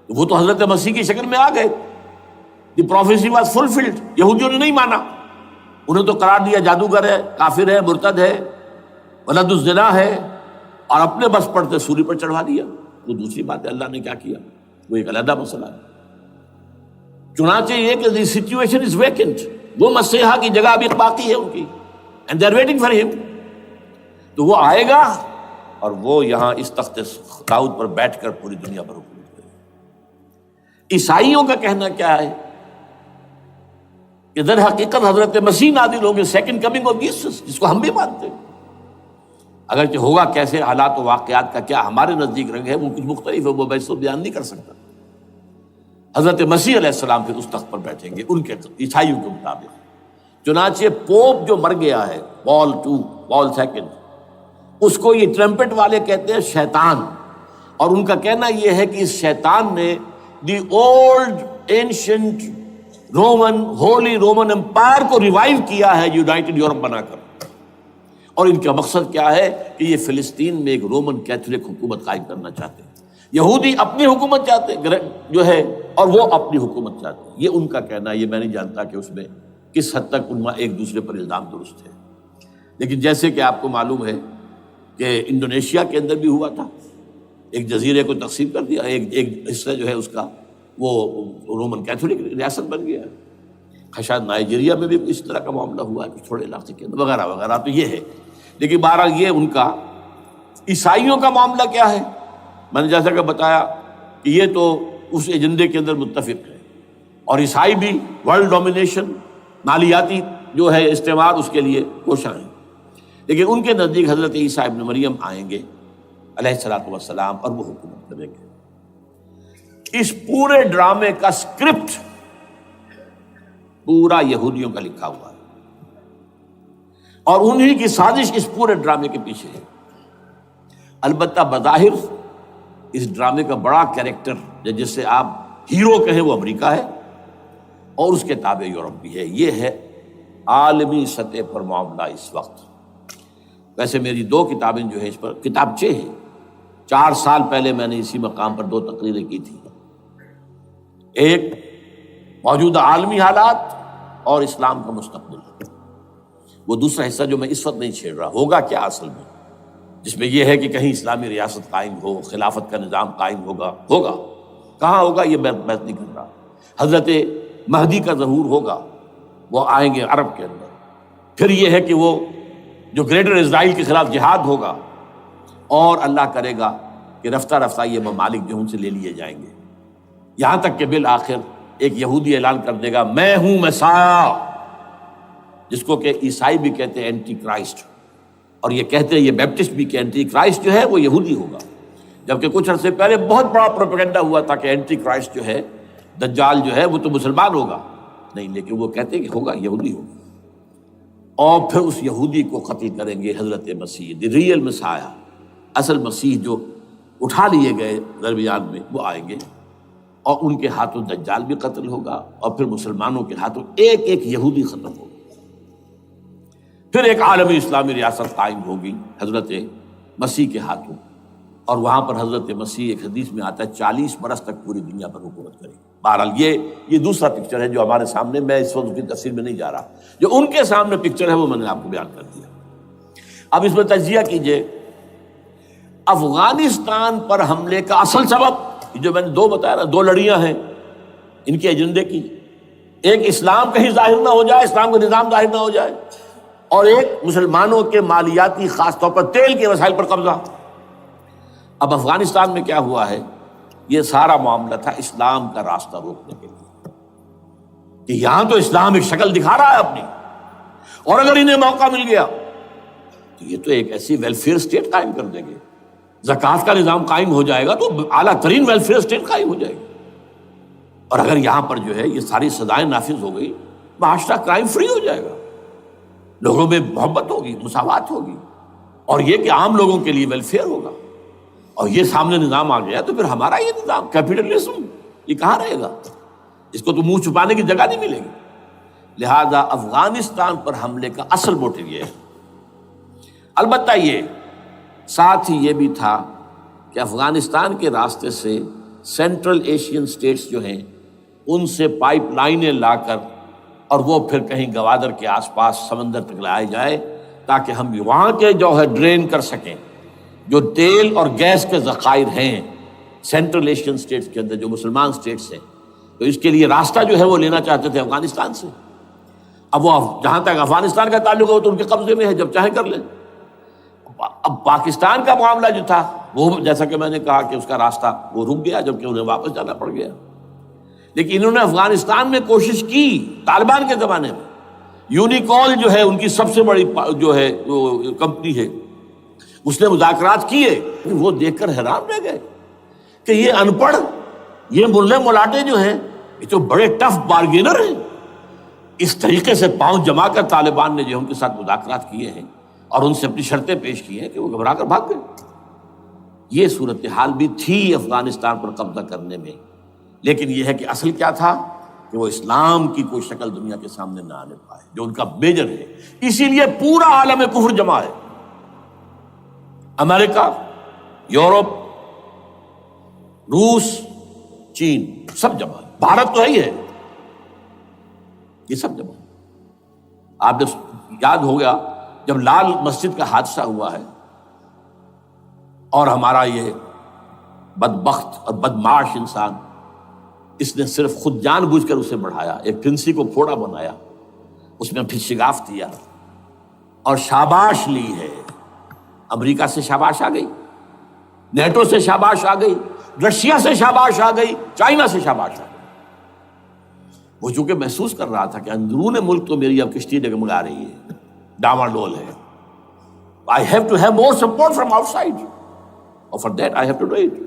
Speaker 2: وہ تو حضرت مسیح کی شکل میں آ گئے۔ دی پروفیسی واز فلفلڈ۔ یہودیوں نے نہیں مانا، انہیں تو قرار دیا جادوگر ہے، کافر ہے، مرتد ہے، ولد الزنا ہے، اور اپنے بس پڑتے سوری پر چڑھوا دیا۔ وہ دوسری بات ہے، اللہ نے کیا کیا، وہ ایک علیحدہ مسئلہ ہے۔ چنانچہ یہ کہ دی سچویشن از ویکنٹ، وہ مسیحا کی جگہ ابھی باقی ہے ان کی، and they are waiting for ہم۔ تو وہ آئے گا اور وہ یہاں اس تخت داؤد پر بیٹھ کر پوری دنیا پر حکومت کرے گا۔ عیسائیوں کا کہنا کیا ہے کہ در حقیقت حضرت مسیح نازل ہوں گے، سیکنڈ کمنگ آف جیسس، جس کو ہم بھی مانتے ہیں، اگرچہ ہوگا کیسے، حالات و واقعات کا کیا ہمارے نزدیک رنگ ہے وہ کچھ مختلف ہے، وہ میں اس کو بیان نہیں کر سکتا۔ حضرت مسیح علیہ السلام پھر اس تخت پر بیٹھیں گے ان کے عیسائیوں کے مطابق۔ چنانچہ پوپ جو مر گیا ہے، پال سیکنڈ، اس کو یہ ٹرمپٹ والے کہتے ہیں شیطان، اور ان کا کہنا یہ ہے کہ اس شیطان نے the old ancient Holy Roman Empire کو ریوائیو کیا ہے، یونائٹڈ یورپ بنا کر۔ اور ان کا مقصد کیا ہے کہ یہ فلسطین میں ایک رومن کیتھولک حکومت قائم کرنا چاہتے ہیں۔ یہودی اپنی حکومت چاہتے جو ہے، اور وہ اپنی حکومت چاہتے ہیں، یہ ان کا کہنا ہے۔ یہ میں نہیں جانتا کہ اس میں کس حد تک ان میں ایک دوسرے پر الزام درست ہے، لیکن جیسے کہ آپ کو معلوم ہے کہ انڈونیشیا کے اندر بھی ہوا تھا، ایک جزیرے کو تقسیم کر دیا، ایک حصہ جو ہے اس کا وہ رومن کیتھولک ریاست بن گیا ہے۔ شاید نائجیریا میں بھی اس طرح کا معاملہ ہوا ہے، کچھ تھوڑے علاقے کے اندر، وغیرہ وغیرہ۔ تو یہ ہے، لیکن بہرحال یہ ان کا۔ عیسائیوں کا معاملہ کیا ہے؟ میں نے جیسا کہ بتایا کہ یہ تو اس ایجنڈے کے اندر متفق ہے، اور عیسائی بھی ورلڈ ڈومینیشن، مالیاتی جو ہے استعمار، اس کے لیے کوشاں ہیں۔ لیکن ان کے نزدیک حضرت عیسیٰ ابن مریم آئیں گے علیہ الصلوۃ والسلام، اور وہ حکومت کریں گے۔ اس پورے ڈرامے کا اسکرپٹ پورا یہودیوں کا لکھا ہوا ہے، اور انہی کی سازش اس پورے ڈرامے کے پیچھے ہے۔ البتہ بظاہر اس ڈرامے کا بڑا کیریکٹر جس سے آپ ہیرو کہیں وہ امریکہ ہے، اور اس کے تابع یورپ بھی ہے. یہ ہے عالمی سطح پر معاملہ اس وقت. ویسے میری 2 کتابیں جو ہیں اس پر کتابچے ہیں. 4 سال پہلے میں نے اسی مقام پر 2 تقریریں کی تھی. ایک موجودہ عالمی حالات اور اسلام کا مستقبل. وہ دوسرا حصہ جو میں اس وقت نہیں چھیڑ رہا، ہوگا کیا اصل میں، جس میں یہ ہے کہ کہیں اسلامی ریاست قائم ہو، خلافت کا نظام قائم ہوگا کہاں ہوگا یہ میں بحث نہیں کر رہا. حضرت مہدی کا ظہور ہوگا، وہ آئیں گے عرب کے اندر. پھر یہ ہے کہ وہ جو گریٹر اسرائیل کے خلاف جہاد ہوگا، اور اللہ کرے گا کہ رفتہ رفتہ یہ ممالک جو ان سے لے لیے جائیں گے، یہاں تک کہ بالآخر ایک یہودی اعلان کر دے گا میں ہوں مسیح، جس کو کہ عیسائی بھی کہتے ہیں اینٹی کرائسٹ، اور یہ کہتے ہیں یہ بیپٹسٹ بھی کہ اینٹی کرائسٹ جو ہے وہ یہودی ہوگا. جبکہ کچھ عرصے پہلے بہت بڑا پروپیگنڈا ہوا تھا کہ اینٹی کرائسٹ جو ہے، دجال جو ہے وہ تو مسلمان ہوگا. نہیں، لیکن وہ کہتے ہیں کہ ہوگا یہودی ہوگا. اور پھر اس یہودی کو قتل کریں گے حضرت مسیح، دی ریئل مسیح، اصل مسیح جو اٹھا لیے گئے درمیان میں، وہ آئیں گے اور ان کے ہاتھوں دجال بھی قتل ہوگا، اور پھر مسلمانوں کے ہاتھوں ایک ایک یہودی ختم ہوگا. پھر ایک عالمی اسلامی ریاست قائم ہوگی حضرت مسیح کے ہاتھوں، اور وہاں پر حضرت مسیح، ایک حدیث میں آتا ہے 40 برس تک پوری دنیا پر حکومت کرے گی. بہرحال یہ دوسرا پکچر ہے جو ہمارے سامنے، میں اس وقت کی تفصیل میں نہیں جا رہا. جو ان کے سامنے پکچر ہے وہ میں نے آپ کو بیان کر دیا. اب اس میں تجزیہ کیجئے افغانستان پر حملے کا اصل سبب، جو میں نے 2 بتایا نا، 2 لڑیاں ہیں ان کے ایجنڈے کی. ایک اسلام کہیں ظاہر نہ ہو جائے، اسلام کا نظام ظاہر نہ ہو جائے، اور ایک مسلمانوں کے مالیاتی، خاص طور پر تیل کے وسائل پر قبضہ. اب افغانستان میں کیا ہوا ہے، یہ سارا معاملہ تھا اسلام کا راستہ روکنے کے لیے، کہ یہاں تو اسلام ایک شکل دکھا رہا ہے اپنی، اور اگر انہیں موقع مل گیا تو یہ تو ایک ایسی ویلفیئر اسٹیٹ قائم کر دیں گے. زکوٰۃ کا نظام قائم ہو جائے گا تو اعلیٰ ترین ویلفیئر اسٹیٹ قائم ہو جائے گی. اور اگر یہاں پر جو ہے یہ ساری سزائیں نافذ ہو گئی، معاشرہ کرائم فری ہو جائے گا، لوگوں میں محبت ہوگی، مساوات ہوگی، اور یہ کہ عام لوگوں کے لیے ویلفیئر ہوگا. اور یہ سامنے نظام آ گیا تو پھر ہمارا یہ نظام کیپٹلزم یہ کہاں رہے گا؟ اس کو تو منہ چھپانے کی جگہ نہیں ملے گی. لہذا افغانستان پر حملے کا اصل موٹیو یہ ہے. البتہ یہ ساتھ ہی یہ بھی تھا کہ افغانستان کے راستے سے سینٹرل ایشین سٹیٹس جو ہیں ان سے پائپ لائنیں لا کر، اور وہ پھر کہیں گوادر کے آس پاس سمندر تک لائے جائے، تاکہ ہم وہاں کے جو ہے ڈرین کر سکیں جو تیل اور گیس کے ذخائر ہیں سینٹرل ایشین سٹیٹس کے اندر، جو مسلمان سٹیٹس ہیں. تو اس کے لیے راستہ جو ہے وہ لینا چاہتے تھے افغانستان سے. اب وہ جہاں تک افغانستان کا تعلق ہو تو ان کے قبضے میں ہے، جب چاہیں کر لیں. اب پاکستان کا معاملہ جو تھا وہ جیسا کہ میں نے کہا کہ اس کا راستہ وہ رک گیا، جبکہ انہیں واپس جانا پڑ گیا. لیکن انہوں نے افغانستان میں کوشش کی. طالبان کے زمانے میں یونیکول جو ہے ان کی سب سے بڑی جو ہے کمپنی ہے، اس نے مذاکرات کیے. وہ دیکھ کر حیران رہ گئے کہ یہ ان پڑھ، یہ ملے ملاٹے جو ہیں یہ تو بڑے ٹف بارگینر ہیں. اس طریقے سے پاؤں جما کر طالبان نے جو ان کے ساتھ مذاکرات کیے ہیں اور ان سے اپنی شرطیں پیش کی ہیں کہ وہ گھبرا کر بھاگ گئے. یہ صورتحال بھی تھی افغانستان پر قبضہ کرنے میں. لیکن یہ ہے کہ اصل کیا تھا کہ وہ اسلام کی کوئی شکل دنیا کے سامنے نہ آنے پائے، جو ان کا میجر ہے. اسی لیے پورا عالم کفر جمع ہے. امریکہ، یورپ، روس، چین، سب جمع ہے. بھارت تو ہے ہی ہے، یہ سب جمع ہے. آپ جب یاد ہو گیا جب لال مسجد کا حادثہ ہوا ہے اور ہمارا یہ بدبخت اور بدمعاش انسان، اس نے صرف خود جان بوجھ کر اسے بڑھایا، ایک پھنسی کو پھوڑا بنایا، اس میں پھر شگاف دیا اور شاباش لی ہے. امریکہ سے شاباش آ گئی، نیٹو سے شاباش آ گئی، رشیا سے شاباش آ گئی، چائنا سے شاباش آ گئی. وہ چونکہ محسوس کر رہا تھا کہ اندرون ملک تو میری اب کشتی ڈگمگا رہی ہے، ڈاواڈول ہے. I have to have more support from outside. اور for that I have to do it.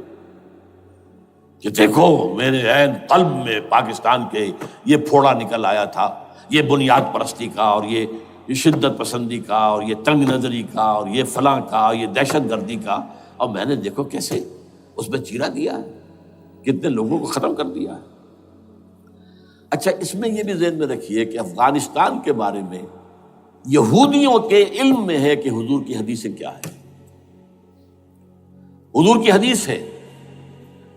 Speaker 2: کہ دیکھو میرے عین قلب میں پاکستان کے یہ پھوڑا نکل آیا تھا، یہ بنیاد پرستی کا اور یہ شدت پسندی کا اور یہ تنگ نظری کا اور یہ فلاں کا، یہ دہشت گردی کا، اور میں نے دیکھو کیسے اس میں چیرا دیا ہے، کتنے لوگوں کو ختم کر دیا ہے. اچھا اس میں یہ بھی ذہن میں رکھیے کہ افغانستان کے بارے میں یہودیوں کے علم میں ہے کہ حضور کی حدیثیں کیا ہے. حضور کی حدیث ہے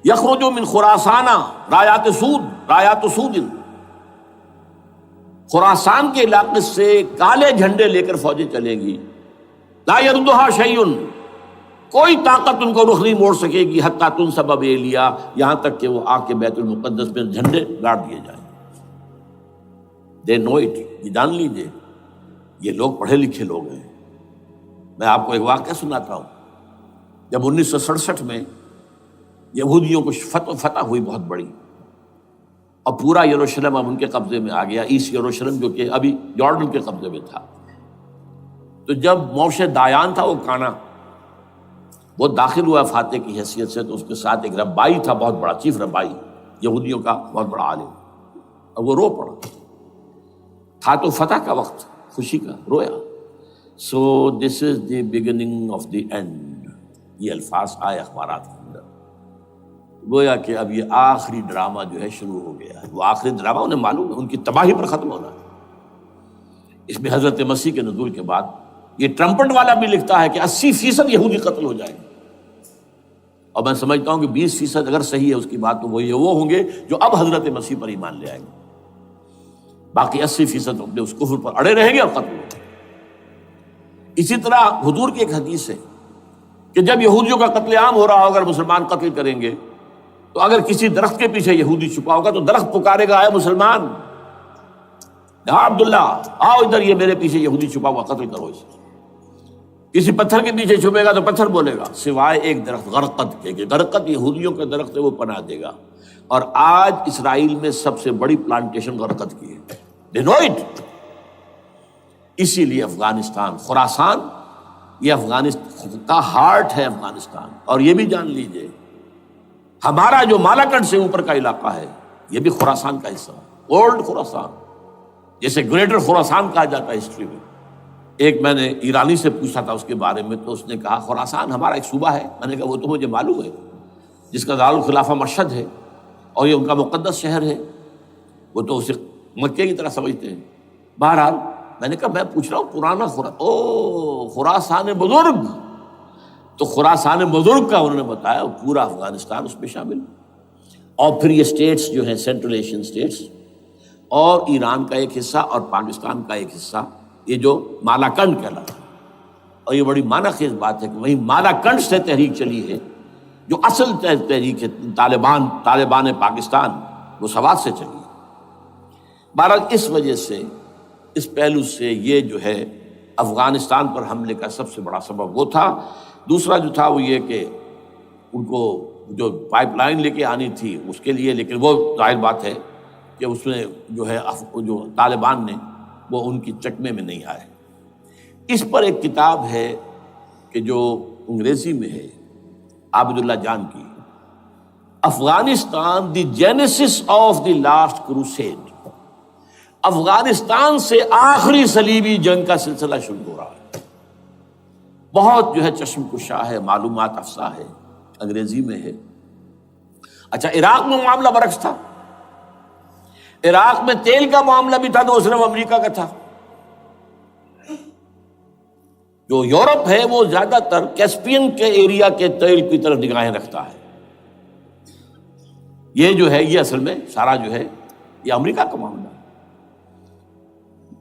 Speaker 2: یخرج من خراسان رایات سود، خراسان کے علاقے سے کالے جھنڈے لے کر فوجیں چلیں گی. لا یردھا شیء، کوئی طاقت ان کو رخ نہیں موڑ سکے گی. حتیٰ تنصب بیلیا، یہاں تک کہ وہ آ کے بیت المقدس میں جھنڈے گاڑ دیے جائیں. دے نو اٹ، یہ جان لیجیے یہ لوگ پڑھے لکھے لوگ ہیں. میں آپ کو ایک واقعہ سناتا ہوں. جب 1967 میں یہودیوں کو فتح ہوئی بہت بڑی، اور پورا یروشلم اب ان کے قبضے میں آ گیا، ایسٹ یروشلم جو کہ ابھی جارڈن کے قبضے میں تھا. تو جب موشے دایان تھا وہ کانا، وہ داخل ہوا فاتح کی حیثیت سے، تو اس کے ساتھ ایک ربائی تھا بہت بڑا، چیف ربائی یہودیوں کا بہت بڑا عالم، اور وہ رو پڑا. تھا تو فتح کا وقت، خوشی کا، رویا. So this is the beginning of the end, یہ الفاظ آئے اخبارات کے اندر. گویا کہ اب یہ آخری ڈرامہ جو ہے شروع ہو گیا ہے. وہ آخری ڈرامہ انہیں معلوم ہے ان کی تباہی پر ختم ہونا ہے. اس میں حضرت مسیح کے نزول کے بعد یہ ٹرمپٹ والا بھی لکھتا ہے کہ 80% یہودی قتل ہو جائیں گے. اور میں سمجھتا ہوں کہ 20% اگر صحیح ہے اس کی بات، تو وہ ہوں گے جو اب حضرت مسیح پر ایمان لے آئیں گے. باقی 80% اپنے اس کفر پر اڑے رہیں گے اور قتل ہوں گے. اسی طرح حضور کی ایک حدیث ہے کہ جب یہودیوں کا قتل عام ہو رہا ہوگا، اگر مسلمان قتل کریں گے، تو اگر کسی درخت کے پیچھے یہودی چھپا ہوگا تو درخت پکارے گا، اے مسلمان، ہاں عبداللہ آؤ ادھر، یہ میرے پیچھے یہودی چھپا ہوا، قتل کرو اسے. کسی پتھر کے پیچھے چھپے گا تو پتھر بولے گا، سوائے ایک درخت غرقد کے، کہ غرقد یہودیوں کا درخت ہے، وہ پناہ دے گا. اور آج اسرائیل میں سب سے بڑی پلانٹیشن غرقد کی ہے. They know it. اسی لیے افغانستان، خراسان، یہ افغانستان کا ہارٹ ہے افغانستان. اور یہ بھی جان لیجئے ہمارا جو مالاکنڈ سے اوپر کا علاقہ ہے یہ بھی خراسان کا حصہ ہے، اولڈ خراسان، جیسے گریٹر خراسان کہا جاتا ہے ہسٹری میں. ایک میں نے ایرانی سے پوچھا تھا اس کے بارے میں، تو اس نے کہا خراسان ہمارا ایک صوبہ ہے. میں نے کہا وہ تو مجھے معلوم ہے، جس کا دارالخلافہ مشہد ہے اور یہ ان کا مقدس شہر ہے، وہ تو اسے مکے کی طرح سمجھتے ہیں. بہرحال میں نے کہا میں پوچھ رہا ہوں پرانا خراسان بزرگ. تو خراسان بزرگ کا انہوں نے بتایا پورا افغانستان اس میں شامل. اور پھر یہ اسٹیٹس جو ہیں سینٹرل ایشین اسٹیٹس، اور ایران کا ایک حصہ اور پاکستان کا ایک حصہ، یہ جو مالاکنڈ کہلاتا ہے. اور یہ بڑی معنی خیز بات ہے کہ وہی مالاکنڈ سے تحریک چلی ہے جو اصل تحریک ہے طالبان پاکستان، وہ سوات سے چلی ہے. بہرحال اس وجہ سے، اس پہلو سے یہ جو ہے افغانستان پر حملے کا سب سے بڑا سبب وہ تھا. دوسرا جو تھا وہ یہ کہ ان کو جو پائپ لائن لے کے آنی تھی اس کے لیے، لیکن وہ ظاہر بات ہے کہ اس میں جو ہے جو طالبان نے وہ ان کی چکمے میں نہیں آئے. اس پر ایک کتاب ہے کہ جو انگریزی میں ہے عابد اللہ جان کی، Afghanistan the genesis of the last crusade. Afghanistan سے آخری صلیبی جنگ کا سلسلہ شروع ہو رہا ہے. بہت جو ہے چشم کشا ہے، معلومات افزا ہے، انگریزی میں ہے. اچھا عراق میں معاملہ برعکس تھا. عراق میں تیل کا معاملہ بھی تھا تو صرف امریکہ کا تھا. جو یورپ ہے وہ زیادہ تر کیسپین کے ایریا کے تیل کی طرف نگاہیں رکھتا ہے. یہ جو ہے یہ اصل میں سارا جو ہے یہ امریکہ کا معاملہ ہے.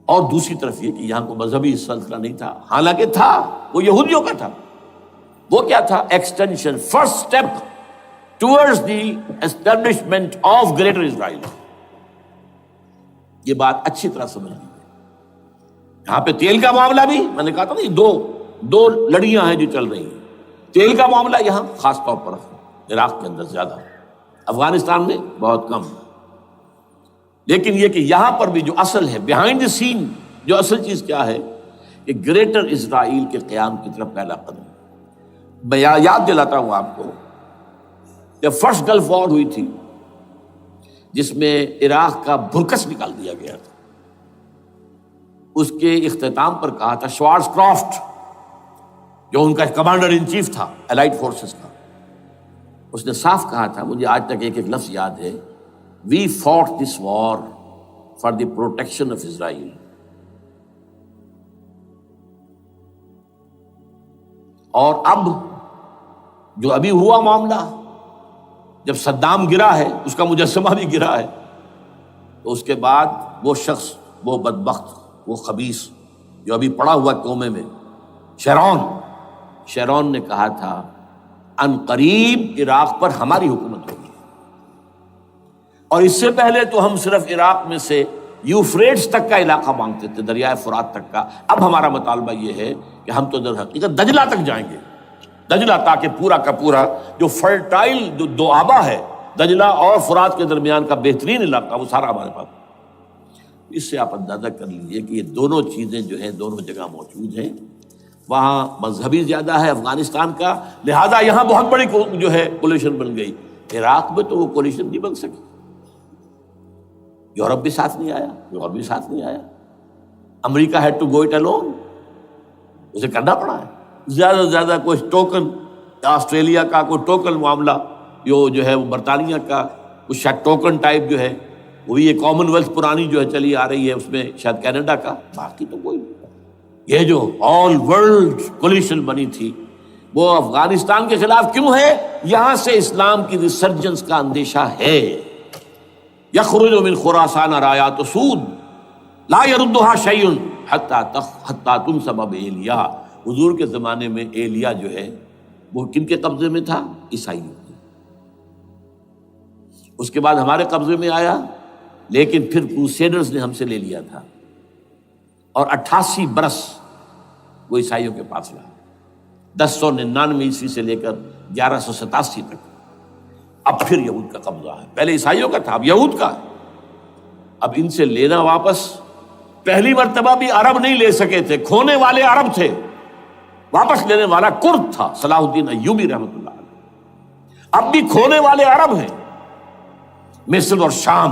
Speaker 2: اور دوسری طرف یہ کہ یہاں کو مذہبی سلسلہ نہیں تھا، حالانکہ تھا، وہ یہودیوں کا تھا. وہ کیا تھا؟ Extension, first step towards the establishment of greater Israel. یہ بات اچھی طرح سمجھ لیجیے. یہاں پہ تیل کا معاملہ بھی میں نے کہا تھا نا، دو لڑیاں ہیں جو چل رہی ہیں. تیل کا معاملہ یہاں خاص طور پر عراق کے اندر زیادہ، افغانستان میں بہت کم. لیکن یہ کہ یہاں پر بھی جو اصل ہے بیہائنڈ دی سین، جو اصل چیز کیا ہے کہ گریٹر اسرائیل کے قیام کی طرف پہلا قدم. میں یاد دلاتا ہوں آپ کو، جب فرسٹ گلف وار ہوئی تھی جس میں عراق کا بھرکس نکال دیا گیا تھا، اس کے اختتام پر کہا تھا شوارز کرافٹ، جو ان کا کمانڈر ان چیف تھا الائڈ فورسز کا، اس نے صاف کہا تھا، مجھے آج تک ایک ایک لفظ یاد ہے، we fought this war for the protection of Israel. اور اب جو ابھی ہوا معاملہ، جب صدام گرا ہے، اس کا مجسمہ بھی گرا ہے، تو اس کے بعد وہ شخص، وہ بدبخت، وہ خبیث جو ابھی پڑا ہوا کومے میں، شیرون نے کہا تھا ان قریب عراق پر ہماری حکومت ہوگی، اور اس سے پہلے تو ہم صرف عراق میں سے یوفریٹس تک کا علاقہ مانگتے تھے، دریائے فرات تک کا، اب ہمارا مطالبہ یہ ہے کہ ہم تو در حقیقت دجلہ تک جائیں گے، دجلہ، تاکہ پورا کا پورا جو فرٹائل جو دو آبا ہے دجلہ اور فرات کے درمیان کا بہترین علاقہ، وہ سارا ہمارے پاس۔ اس سے آپ اندازہ کر لیجئے کہ یہ دونوں چیزیں جو ہیں دونوں جگہ موجود ہیں۔ وہاں مذہبی زیادہ ہے افغانستان کا، لہذا یہاں بہت بڑی جو ہے کولیشن بن گئی۔ عراق میں تو وہ کولیشن نہیں بن سکی، یورپ بھی ساتھ نہیں آیا، یورپ بھی ساتھ نہیں آیا، America had to go it alone, اسے کرنا پڑا ہے۔ زیادہ سے زیادہ کوئی ٹوکن، آسٹریلیا کا کوئی ٹوکن معاملہ جو ہے وہ برطانیہ کا کچھ شاید ٹوکن ٹائپ جو ہے، وہی یہ کامن ویلتھ پرانی جو ہے چلی آ رہی ہے، اس میں شاید کینیڈا کا، باقی تو کوئی نہیں۔ یہ جو آل ورلڈ کولیشن بنی تھی وہ افغانستان کے خلاف کیوں ہے؟ یہاں سے اسلام کی ریسرجنس کا اندیشہ ہے۔ یخرج من خراسان رایات سود لا یردها شیء حتی تنصب بایلیا۔ حضور کے زمانے میں ایلیا جو ہے وہ کن کے قبضے میں تھا؟ عیسائیوں کے۔ اس کے بعد ہمارے قبضے میں آیا، لیکن پھر کروسیڈرز نے ہم سے لے لیا تھا، اور 88 برس وہ عیسائیوں کے پاس رہا، 1099 عیسوی سے لے کر 1187 تک۔ اب پھر یہود کا قبضہ ہے، پہلے عیسائیوں کا تھا، اب یہود کا ہے۔ اب ان سے لینا واپس، پہلی مرتبہ بھی عرب نہیں لے سکے تھے، کھونے والے عرب تھے، واپس لینے والا کرد تھا، صلاح الدین ایوبی رحمۃ اللہ علیہ۔ اب بھی کھونے والے عرب ہیں، مصر اور شام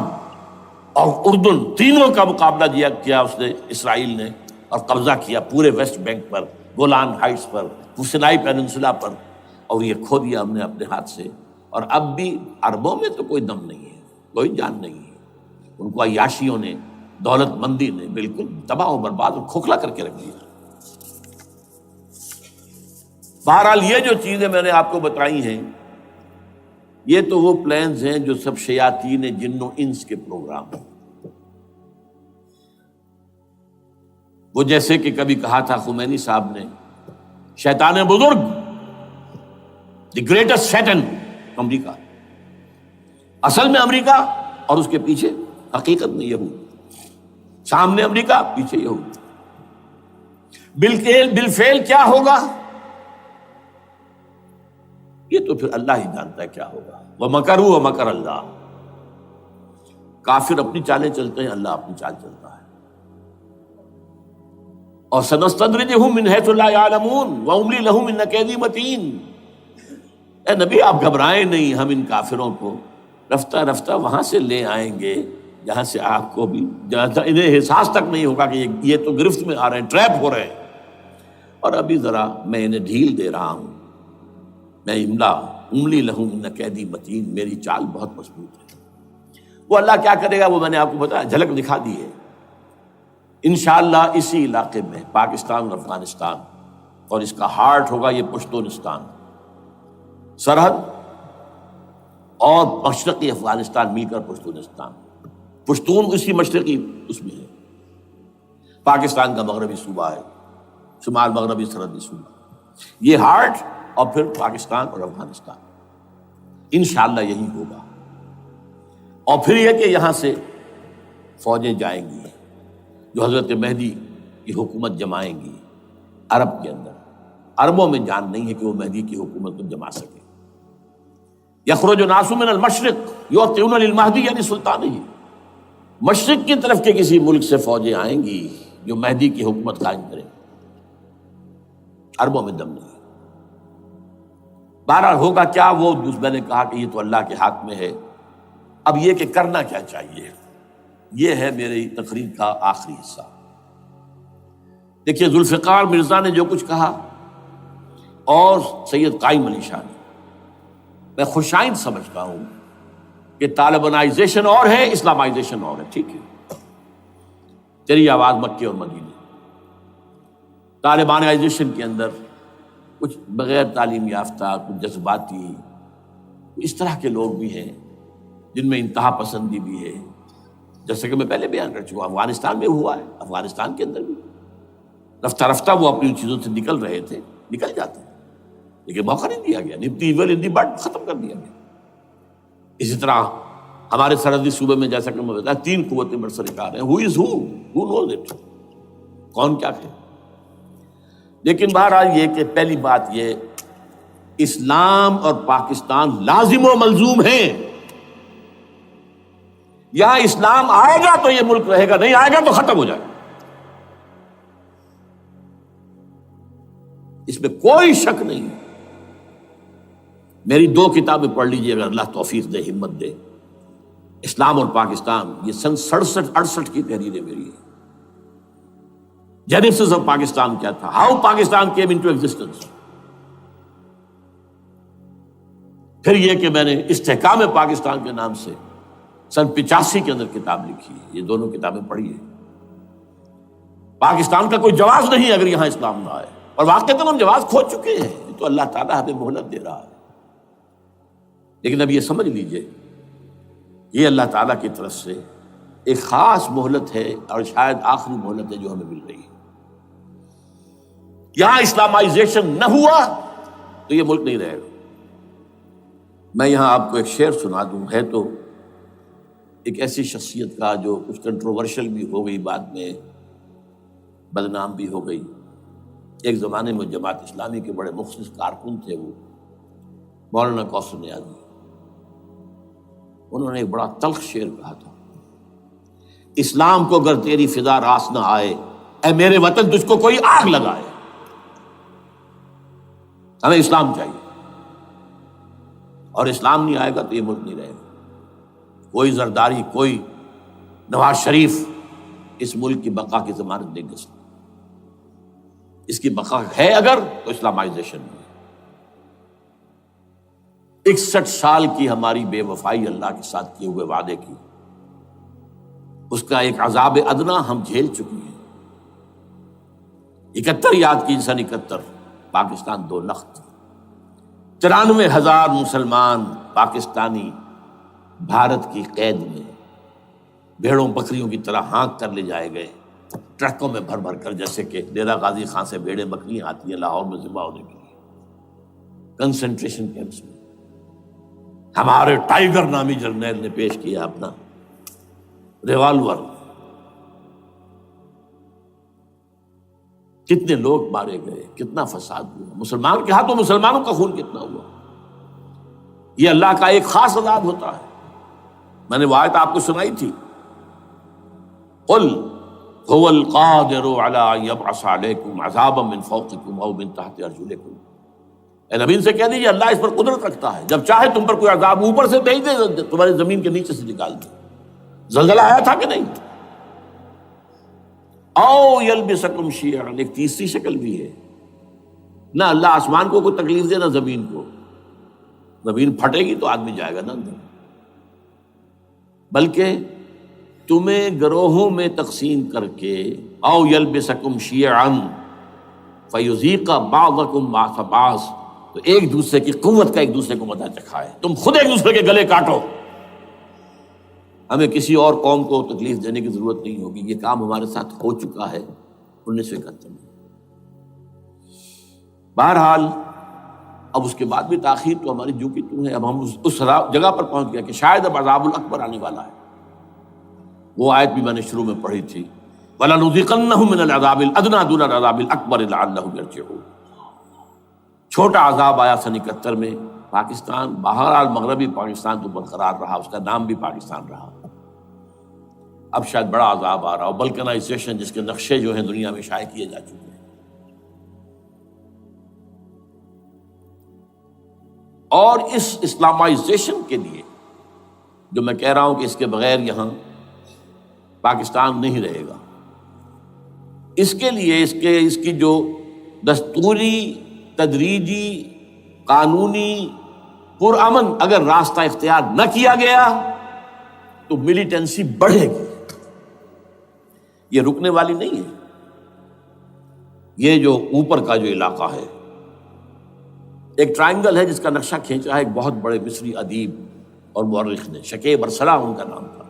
Speaker 2: اور اردن، تینوں کا مقابلہ کیا اس نے، اسرائیل نے، اور قبضہ کیا پورے ویسٹ بینک پر، گولان ہائٹس پر، سینائی پیننسولا پر، اور یہ کھو دیا ہم نے اپنے ہاتھ سے۔ اور اب بھی عربوں میں تو کوئی دم نہیں ہے، کوئی جان نہیں ہے، ان کو عیاشیوں نے، دولت مندی نے بالکل تباہ و برباد اور کھوکھلا کر کے رکھ دیا۔ بہرحال یہ جو چیزیں میں نے آپ کو بتائی ہیں، یہ تو وہ پلانز ہیں جو سب شیاطین جن و انس کے پروگرام ہیں۔ وہ جیسے کہ کبھی کہا تھا خمینی صاحب نے، شیطان بزرگ، دی گریٹسٹ شیطن، امریکہ، اصل میں امریکہ، اور اس کے پیچھے حقیقت میں یہود، سامنے امریکہ، پیچھے یہود۔ بالفعل کیا ہوگا یہ تو پھر اللہ ہی جانتا ہے کیا ہوگا۔ وَمَكَرُوا وَمَكَرَ اللَّهُ، کافر اپنی چالیں چلتے ہیں، اللہ اپنی چال چلتا ہے۔ اور سَنَسْتَدْرِجُهُم مِّنْ حَيْثُ لَا يَعْلَمُونَ وَأُمْلِي لَهُمْ إِنَّ كَيْدِي مَتِينٌ۔ اے نبی آپ گھبرائیں نہیں، ہم ان کافروں کو رفتہ رفتہ وہاں سے لے آئیں گے جہاں سے آپ کو بھی انہیں احساس تک نہیں ہوگا کہ یہ تو گرفت میں آ رہے ہیں، ٹریپ ہو رہے ہیں، اور ابھی ذرا میں انہیں ڈھیل دے رہا ہوں۔ میں املی لہم ان کیدی متین، میری چال بہت مضبوط ہے۔ وہ اللہ کیا کرے گا وہ میں نے آپ کو بتایا، جھلک دکھا دی ہے۔ انشاءاللہ اسی علاقے میں پاکستان اور افغانستان، اور اس کا ہارٹ ہوگا یہ پشتونستان، سرحد اور مشرقی افغانستان مل کر پشتونستان، پشتون اسی مشرقی اس میں ہے، پاکستان کا مغربی صوبہ ہے، شمال مغربی سرحدی صوبہ، یہ ہارٹ، اور پھر پاکستان اور افغانستان، انشاءاللہ یہی ہوگا۔ اور پھر یہ کہ یہاں سے فوجیں جائیں گی جو حضرت مہدی کی حکومت جمائیں گی عرب کے اندر۔ عربوں میں جان نہیں ہے کہ وہ مہدی کی حکومت کو جما سکے۔ یخرج ناس من المشرق یؤتون للمہدی، یعنی سلطان ہی، مشرق کی طرف کے کسی ملک سے فوجیں آئیں گی جو مہدی کی حکومت قائم کریں۔ عربوں میں دم نہیں۔ بہرحال ہوگا کیا، وہ میں نے کہا کہ یہ تو اللہ کے ہاتھ میں ہے۔ اب یہ کہ کرنا کیا چاہیے، یہ ہے میری تقریر کا آخری حصہ۔ دیکھیے ذوالفقار مرزا نے جو کچھ کہا اور سید قائم علی شاہ نے، میں خوشائند سمجھتا ہوں کہ طالبانائزیشن اور ہے، اسلامائزیشن اور ہے، ٹھیک ہے، تیری آواز مکے اور مدینے. طالبانائزیشن کے اندر کچھ بغیر تعلیم یافتہ، کچھ جذباتی، اس طرح کے لوگ بھی ہیں جن میں انتہا پسندی بھی ہے، جیسے کہ میں پہلے بیان کر چکا. افغانستان میں ہوا ہے، افغانستان کے اندر بھی رفتہ رفتہ وہ اپنی ان چیزوں سے نکل رہے تھے، نکل جاتے ہیں، لیکن موقع نہیں دیا گیا. Nip the evil in the bud ختم کر دیا گیا. اسی طرح ہمارے سرحدی صوبے میں جیسا کہ میں بتایا 3 قوتیں برسرکار ہیں. ہو از ہو نوز اٹ، کون کیا ہے. لیکن بہرحال یہ کہ پہلی بات یہ، اسلام اور پاکستان لازم و ملزوم ہیں. یہاں اسلام آئے گا تو یہ ملک رہے گا، نہیں آئے گا تو ختم ہو جائے گا. اس میں کوئی شک نہیں. میری 2 کتابیں پڑھ لیجیے اگر اللہ توفیق دے، ہمت دے. اسلام اور پاکستان، یہ سن 67-68 کی تحریر ہے میری. جینیسس آف پاکستان کیا تھا، how Pakistan came into existence. پھر یہ کہ میں نے استحکام پاکستان کے نام سے سن 85 کے اندر کتاب لکھی ہے. یہ دونوں کتابیں پڑھی ہیں. پاکستان کا کوئی جواز نہیں اگر یہاں اسلام نہ آئے، اور واقعتاً ہم جواز کھو چکے ہیں. یہ تو اللہ تعالیٰ ہمیں مہلت دے رہا ہے. لیکن اب یہ سمجھ لیجئے، یہ اللہ تعالیٰ کی طرف سے ایک خاص مہلت ہے، اور شاید آخری مہلت ہے جو ہمیں مل رہی ہے. یہاں اسلامائزیشن نہ ہوا تو یہ ملک نہیں رہے گا. میں یہاں آپ کو ایک شعر سنا دوں. ہے تو ایک ایسی شخصیت کا جو کچھ کنٹروورشل بھی ہو گئی، بعد میں بدنام بھی ہو گئی. ایک زمانے میں جماعت اسلامی کے بڑے مخلص کارکن تھے وہ، مولانا کوثر نیازی. انہوں نے ایک بڑا تلخ شعر کہا تھا، اسلام کو اگر تیری فضا راس نہ آئے، اے میرے وطن تجھ کو کوئی آگ لگائے. ہمیں اسلام چاہیے، اور اسلام نہیں آئے گا تو یہ ملک نہیں رہے گا. کوئی زرداری، کوئی نواز شریف اس ملک کی بقا کی ضمانت نہیں دے سکتا. اس کی بقا ہے اگر تو اسلامائزیشن میں. 61 سال کی ہماری بے وفائی اللہ کے ساتھ کیے ہوئے وعدے کی، اس کا ایک عذاب ادنا ہم جھیل چکے ہیں. 71 یاد کی سن 71 پاکستان 2 لخت، 93,000 مسلمان پاکستانی بھارت کی قید میں بھیڑوں بکریوں کی طرح ہانک کر لے جائے گئے، ٹرکوں میں بھر بھر کر، جیسے کہ ڈیرہ غازی خان سے بھیڑیں بکریاں آتی ہیں لاہور میں ذبح ہونے کے لیے. کنسنٹریشن کیمپس میں ہمارے ٹائیگر نامی جرنیل نے پیش کیا اپنا ریوالور. کتنے لوگ مارے گئے، کتنا فساد ہوا. مسلمان کے ہاتھوں مسلمانوں کا خون کتنا ہوا. یہ اللہ کا ایک خاص عذاب ہوتا ہے. میں نے وہ آیت آپ کو سنائی تھی، قل هو القادر على ان يبعث عليكم عذابا من فوقكم او من تحت ارجلكم. اے نبی سے کہہ دیجیے اللہ اس پر قدرت رکھتا ہے، جب چاہے تم پر کوئی عذاب اوپر سے بھیج دے، تمہاری زمین کے نیچے سے نکال دے. زلزلہ آیا تھا کہ نہیں؟ او یلبسکم شیعا، ایک تیسری شکل بھی ہے. نہ اللہ آسمان کو کوئی تکلیف دے، نہ زمین کو. زمین پھٹے گی تو آدمی جائے گا نا اندر، بلکہ تمہیں گروہوں میں تقسیم کر کے او یلبسکم شیعا فیذیق بعضکم بعض بعض، تو ایک دوسرے کی قوت کا ایک دوسرے کو مزہ چکھائے. تم خود ایک دوسرے کے گلے کاٹو. ہمیں کسی اور قوم کو تکلیف دینے کی ضرورت نہیں ہوگی. یہ کام ہمارے ساتھ ہو چکا ہے 1971 میں. بہرحال اب اس کے بعد بھی تاخیر تو ہماری جو کی تو ہے. اب ہم اس جگہ پر پہنچ گئے کہ شاید اب عذاب الاکبر آنے والا ہے. وہ آیت بھی میں نے شروع میں پڑھی تھی، وَلَنُذِيقَنَّهُم مِّنَ الْعَذَابِ الْأَدْنَىٰ دُونَ الْعَذَابِ الْأَكْبَرِ لَعَلَّهُمْ يَرْجِعُونَ. چھوٹا عذاب آیا سن 71 میں پاکستان. بہرحال مغربی پاکستان تو برقرار رہا، اس کا نام بھی پاکستان رہا. اب شاید بڑا عذاب آ رہا ہو، بلکنائزیشن جس کے نقشے جو ہیں دنیا میں شائع کیے جا چکے ہیں. اور اس اسلامائزیشن کے لیے جو میں کہہ رہا ہوں کہ اس کے بغیر یہاں پاکستان نہیں رہے گا، اس کے لیے اس کی جو دستوری، تدریجی، قانونی، پرامن اگر راستہ اختیار نہ کیا گیا تو ملیٹنسی بڑھے گی. یہ رکنے والی نہیں ہے. یہ جو اوپر کا جو علاقہ ہے، ایک ٹرائنگل ہے جس کا نقشہ کھینچا ہے ایک بہت بڑے مصری ادیب اور مورخ نے، شکیب ارسلان ان کا نام تھا.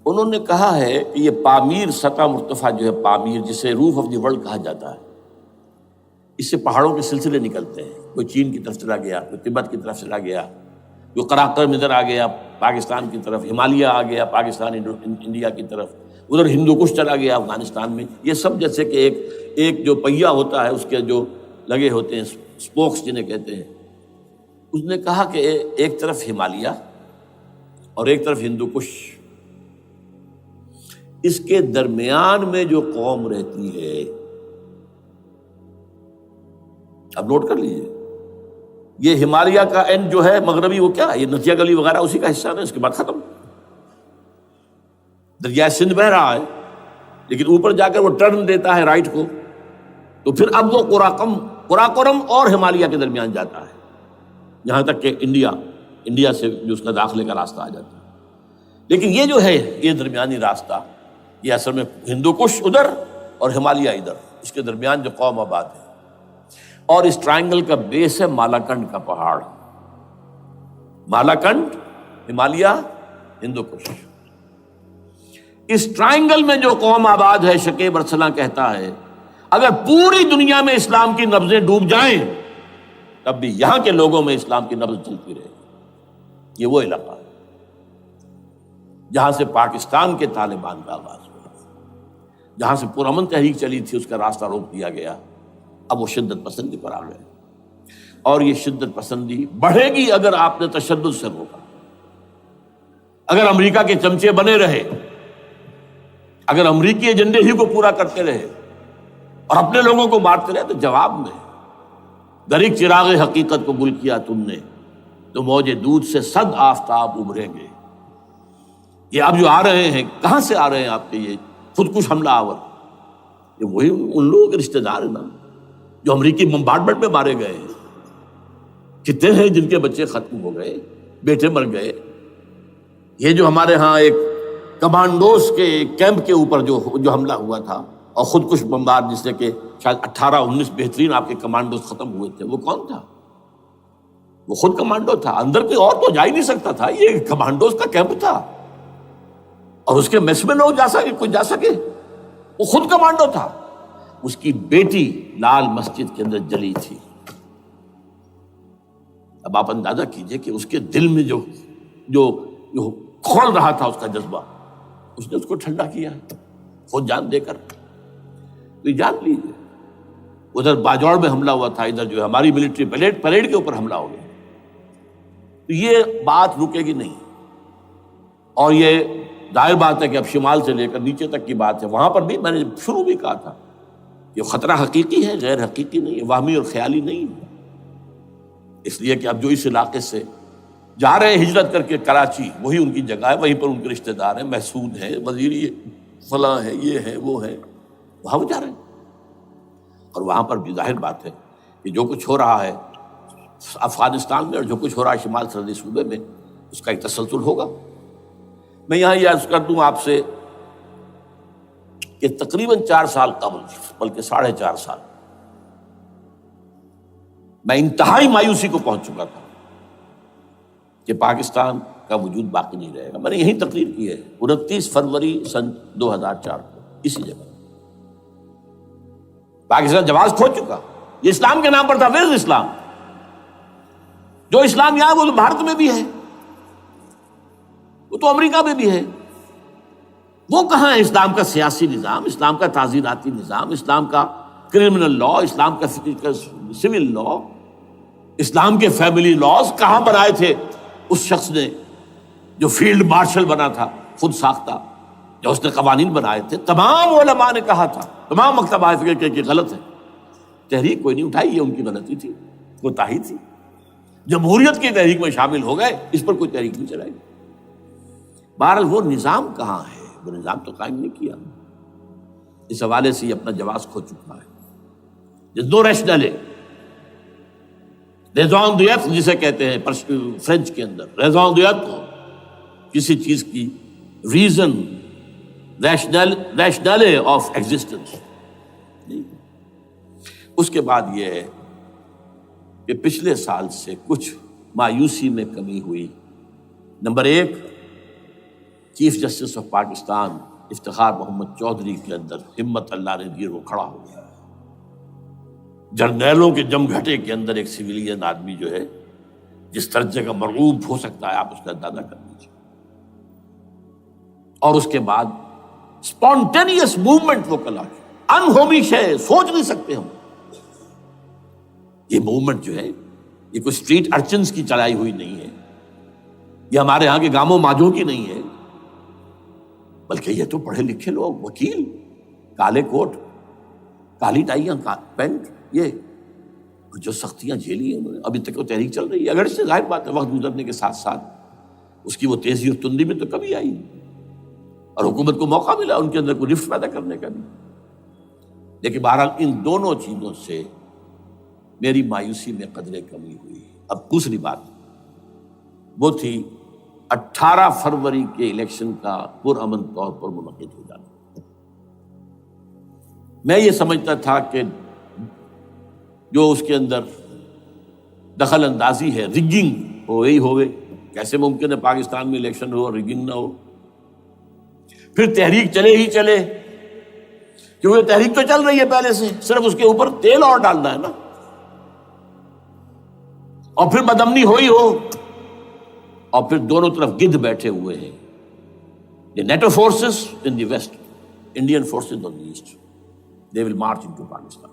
Speaker 2: انہوں نے کہا ہے کہ یہ پامیر سطح مرتفع جو ہے، پامیر جسے روف آف دی ورلڈ کہا جاتا ہے، اس سے پہاڑوں کے سلسلے نکلتے ہیں. کوئی چین کی طرف چلا گیا، کوئی تبت کی طرف چلا گیا، کوئی قراقرم ادھر آ گیا پاکستان کی طرف، ہمالیہ آ گیا پاکستان انڈیا کی طرف، ادھر ہندو کش چلا گیا افغانستان میں. یہ سب جیسے کہ ایک جو پہیا ہوتا ہے اس کے جو لگے ہوتے ہیں اسپوکس جنہیں کہتے ہیں. اس نے کہا کہ ایک طرف ہمالیہ اور ایک طرف ہندو کش، اس کے درمیان میں جو قوم رہتی ہے، اب نوٹ کر لیجیے، یہ ہمالیہ کا اینڈ جو ہے مغربی، وہ کیا ہے، یہ نتیا گلی وغیرہ اسی کا حصہ ہے. اس کے بعد ختم، دریائے سندھ بہ رہا ہے، لیکن اوپر جا کر وہ ٹرن دیتا ہے رائٹ کو، تو پھر اب وہ قراقرم اور ہمالیہ کے درمیان جاتا ہے، یہاں تک کہ انڈیا سے جو اس کا داخلے کا راستہ آ جاتا ہے. لیکن یہ جو ہے یہ درمیانی راستہ، یہ اصل میں ہندو کش ادھر اور ہمالیہ ادھر، اس کے درمیان جو قوم آباد ہے. اور اس ٹرائنگل کا بیس ہے مالاکنڈ کا پہاڑ، مالاکنڈ، ہمالیہ، ہندو کش. اس ٹرائنگل میں جو قوم آباد ہے، شکیب ارسلان کہتا ہے اگر پوری دنیا میں اسلام کی نبضیں ڈوب جائیں تب بھی یہاں کے لوگوں میں اسلام کی نبض چلتی رہے گی. یہ وہ علاقہ ہے جہاں سے پاکستان کے طالبان کا آغاز ہوا، جہاں سے پرامن تحریک چلی تھی، اس کا راستہ روک دیا گیا. اب وہ شدت پسندی پر آ گئے، اور یہ شدت پسندی بڑھے گی اگر آپ نے تشدد سے روکا. اگر امریکہ کے چمچے بنے رہے، اگر امریکی ایجنڈے ہی کو پورا کرتے رہے اور اپنے لوگوں کو مارتے رہے، تو جواب میں دریک چراغ حقیقت کو گل کیا تم نے، تو موج دودھ سے صد آفتاب ابھریں گے. یہ اب جو آ رہے ہیں، کہاں سے آ رہے ہیں آپ کے یہ خودکش حملہ آور؟ یہ وہی ان لوگوں کے رشتہ دار ہیں نا جو امریکی بمبارڈمنٹ میں مارے گئے ہیں. کتنے ہیں جن کے بچے ختم ہو گئے، بیٹے مر گئے. یہ جو ہمارے ہاں ایک کمانڈوز کے کیمپ کے اوپر جو حملہ ہوا تھا اور خودکش بمبار، جس سے کہ شاید 18-19 بہترین آپ کے کمانڈوز ختم ہوئے تھے، وہ کون تھا؟ وہ خود کمانڈو تھا. اندر کوئی اور تو جا ہی نہیں سکتا تھا، یہ کمانڈوز کا کیمپ تھا، اور اس کے میس میں نہ کوئی جا سکے. وہ خود کمانڈو تھا. اس کی بیٹی لال مسجد کے اندر جلی تھی. اب آپ اندازہ کیجئے کہ اس کے دل میں جو کھول رہا تھا اس کا جذبہ، اس نے اس کو ٹھنڈا کیا خود جان دے کر. تو جان لیجیے، ادھر باجوڑ میں حملہ ہوا تھا، ادھر جو ہے ہماری ملٹری پریڈ کے اوپر حملہ ہو گیا. تو یہ بات رکے گی نہیں. اور یہ ظاہر بات ہے کہ اب شمال سے لے کر نیچے تک کی بات ہے. وہاں پر بھی میں نے شروع بھی کہا تھا، یہ خطرہ حقیقی ہے، غیر حقیقی نہیں ہے، وہمی اور خیالی نہیں ہے. اس لیے کہ اب جو اس علاقے سے جا رہے ہیں ہجرت کر کے کراچی، وہی ان کی جگہ ہے، وہیں پر ان کے رشتہ دار ہیں، محسود ہیں، وزیری فلاں ہیں، یہ ہیں، وہ ہیں، وہاں وہ جا رہے ہیں. اور وہاں پر بھی ظاہر بات ہے کہ جو کچھ ہو رہا ہے افغانستان میں اور جو کچھ ہو رہا ہے شمال سرحدی صوبے میں، اس کا ایک تسلسل ہوگا. میں یہاں یہ عرض کر دوں آپ سے کہ تقریباً 4 سال قبل، بلکہ 4.5 سال، میں انتہائی مایوسی کو پہنچ چکا تھا کہ پاکستان کا وجود باقی نہیں رہے گا. میں نے یہی تقریر کی ہے 29 فروری سن 2004 کو اسی جگہ. پاکستان جواز کھو چکا. یہ اسلام کے نام پر تھا. ویئر از اسلام؟ جو اسلام یہاں وہ تو بھارت میں بھی ہے، وہ تو امریکہ میں بھی ہے. وہ کہاں ہے اسلام کا سیاسی نظام، اسلام کا تعزیراتی نظام، اسلام کا کرمنل لا، اسلام کا سول لا، اسلام کے فیملی لاز کہاں بنائے تھے اس شخص نے جو فیلڈ مارشل بنا تھا، خود ساختہ، جو اس نے قوانین بنائے تھے. تمام علماء نے کہا تھا، تمام مکتبہ فکر کہ غلط ہے. تحریک کوئی نہیں اٹھائی، یہ ان کی غلطی تھی، کوتاہی تھی. جمہوریت کی تحریک میں شامل ہو گئے، اس پر کوئی تحریک نہیں چلائی. بہرحال وہ نظام کہاں ہے؟ وہ نظام تو قائم نہیں کیا. اس حوالے سے یہ اپنا جواز کھو چکا ہے. نو ریشنل ریزون دیت جسے کہتے ہیں فرینچ کے اندر، ریزون دیت کسی چیز کی ریزن ریشنل آف ایگزسٹنس. اس کے بعد یہ ہے کہ پچھلے سال سے کچھ مایوسی میں کمی ہوئی. Number 1، chief justice of Pakistan Iftikhar Muhammad Chaudhry کے اندر ہمت اللہ نے دی، وہ کھڑا ہو گیا. جرنیلوں کے جمگھٹے کے اندر ایک سویلین آدمی جو ہے جس درجے کا مرعوب ہو سکتا ہے، آپ اس کا اندازہ کر لیجیے. اور اس کے بعد اسپونٹینیس موومنٹ وہ کلا ہے، انہومی شے، سوچ نہیں سکتے ہم. یہ موومنٹ جو ہے یہ کوئی اسٹریٹ ارچنز کی چلائی ہوئی نہیں ہے، یہ ہمارے ہاں کے گاموں ماجوں کی نہیں ہے، بلکہ یہ تو پڑھے لکھے لوگ، وکیل، کالے کوٹ، کالی ٹائیاں، پینٹ، یہ جو سختیاں جھیلی ہیں انہوں نے. ابھی تک وہ تحریک چل رہی ہے، اگر اس سے ظاہر بات ہے وقت گزرنے کے ساتھ ساتھ اس کی وہ تیزی اور تندی میں تو کمی آئی، اور حکومت کو موقع ملا ان کے اندر کوئی رفت پیدا کرنے کا بھی. لیکن بہرحال ان دونوں چیزوں سے میری مایوسی میں قدرے کمی ہوئی. اب دوسری بات وہ تھی 18 فروری کے الیکشن کا پرامن طور پر منعقد ہو جانا. میں یہ سمجھتا تھا کہ جو اس کے اندر دخل اندازی ہے، ریگنگ ہو گئی ہوگی. کیسے ممکن ہے پاکستان میں الیکشن ہو اور ریگنگ نہ ہو؟ پھر تحریک چلے ہی چلے، کیونکہ تحریک تو چل رہی ہے پہلے سے، صرف اس کے اوپر تیل اور ڈالنا ہے نا. اور پھر بدامنی ہوئی ہو، اور پھر دونوں طرف گدھ بیٹھے ہوئے ہیں. The NATO forces in the west, Indian forces on the east, they will march into Pakistan.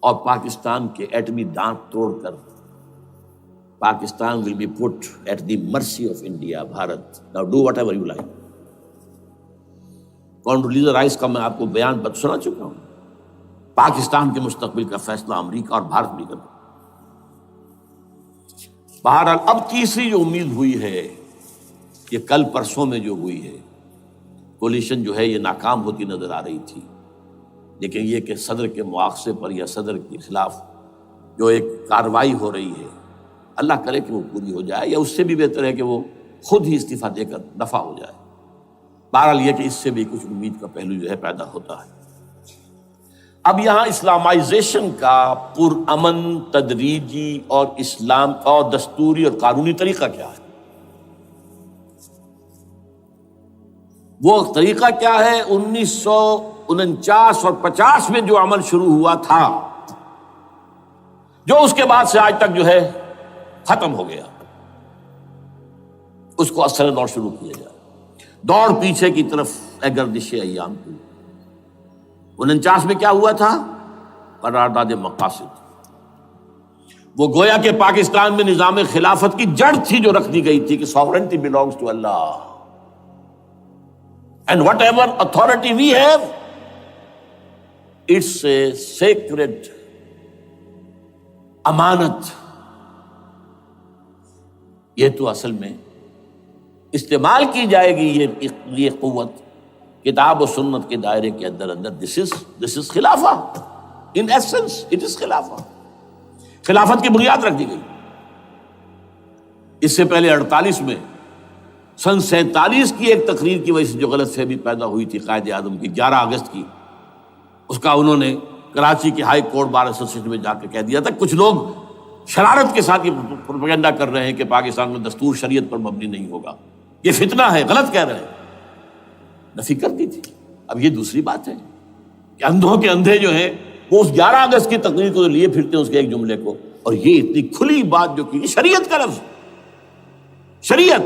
Speaker 2: اور پاکستان کے ایٹمی دانت توڑ کر Pakistan will be put at the mercy of India, Bharat. Now do whatever you like. Condoleezza Rice کا میں آپ کو بیان سنا چکا ہوں. پاکستان کے مستقبل کا فیصلہ امریکہ اور بھارت بھی کرتا. بہرحال اب تیسری جو امید ہوئی ہے، یہ کل پرسوں میں جو ہوئی ہے، کولیشن جو ہے یہ ناکام ہوتی نظر آ رہی تھی. لیکن یہ کہ صدر کے مواخذے پر یا صدر کے خلاف جو ایک کارروائی ہو رہی ہے، اللہ کرے کہ وہ پوری ہو جائے، یا اس سے بھی بہتر ہے کہ وہ خود ہی استعفیٰ دے کر دفع ہو جائے. بہرحال یہ کہ اس سے بھی کچھ امید کا پہلو جو ہے پیدا ہوتا ہے. اب یہاں اسلامائزیشن کا پرامن، تدریجی اور اسلام اور دستوری اور قانونی طریقہ کیا ہے؟ وہ طریقہ کیا ہے؟ 1949 اور 50 میں جو عمل شروع ہوا تھا، جو اس کے بعد سے آج تک جو ہے ختم ہو گیا، اس کو اثر دور شروع کیا جائے. دوڑ پیچھے کی طرف اے گردش ایام کی. 49 میں کیا ہوا تھا؟ قرارداد مقاصد. وہ گویا کہ پاکستان میں نظام خلافت کی جڑ تھی جو رکھ دی گئی تھی کہ sovereignty belongs to Allah and whatever authority we have, it's a sacred امانت. یہ تو اصل میں استعمال کی جائے گی یہ قوت کتاب و سنت کے دائرے کے اندر. this is خلافہ. in essence it is خلافہ. خلافت کی بنیاد رکھ دی گئی. اس سے پہلے 48 میں سن 47 کی ایک تقریر کی وجہ سے جو غلط فہمی پیدا ہوئی تھی قائد اعظم کی 11 اگست کی، اس کا انہوں نے کراچی کی ہائی کورٹ بار ایسوسیشن میں جا کے کہہ دیا تھا. کچھ لوگ شرارت کے ساتھ یہ پروپیگنڈا کر رہے ہیں کہ پاکستان میں دستور شریعت پر مبنی نہیں ہوگا، یہ فتنہ ہے، غلط کہہ رہے ہیں. نفی کر دی تھی. اب یہ دوسری بات ہے کہ اندھوں کے اندھے جو ہیں وہ اس 11 اگست کی تقریر کو لیے پھرتے ہیں، اس کے ایک جملے کو، اور یہ اتنی کھلی بات جو کی شریعت کا لفظ. شریعت،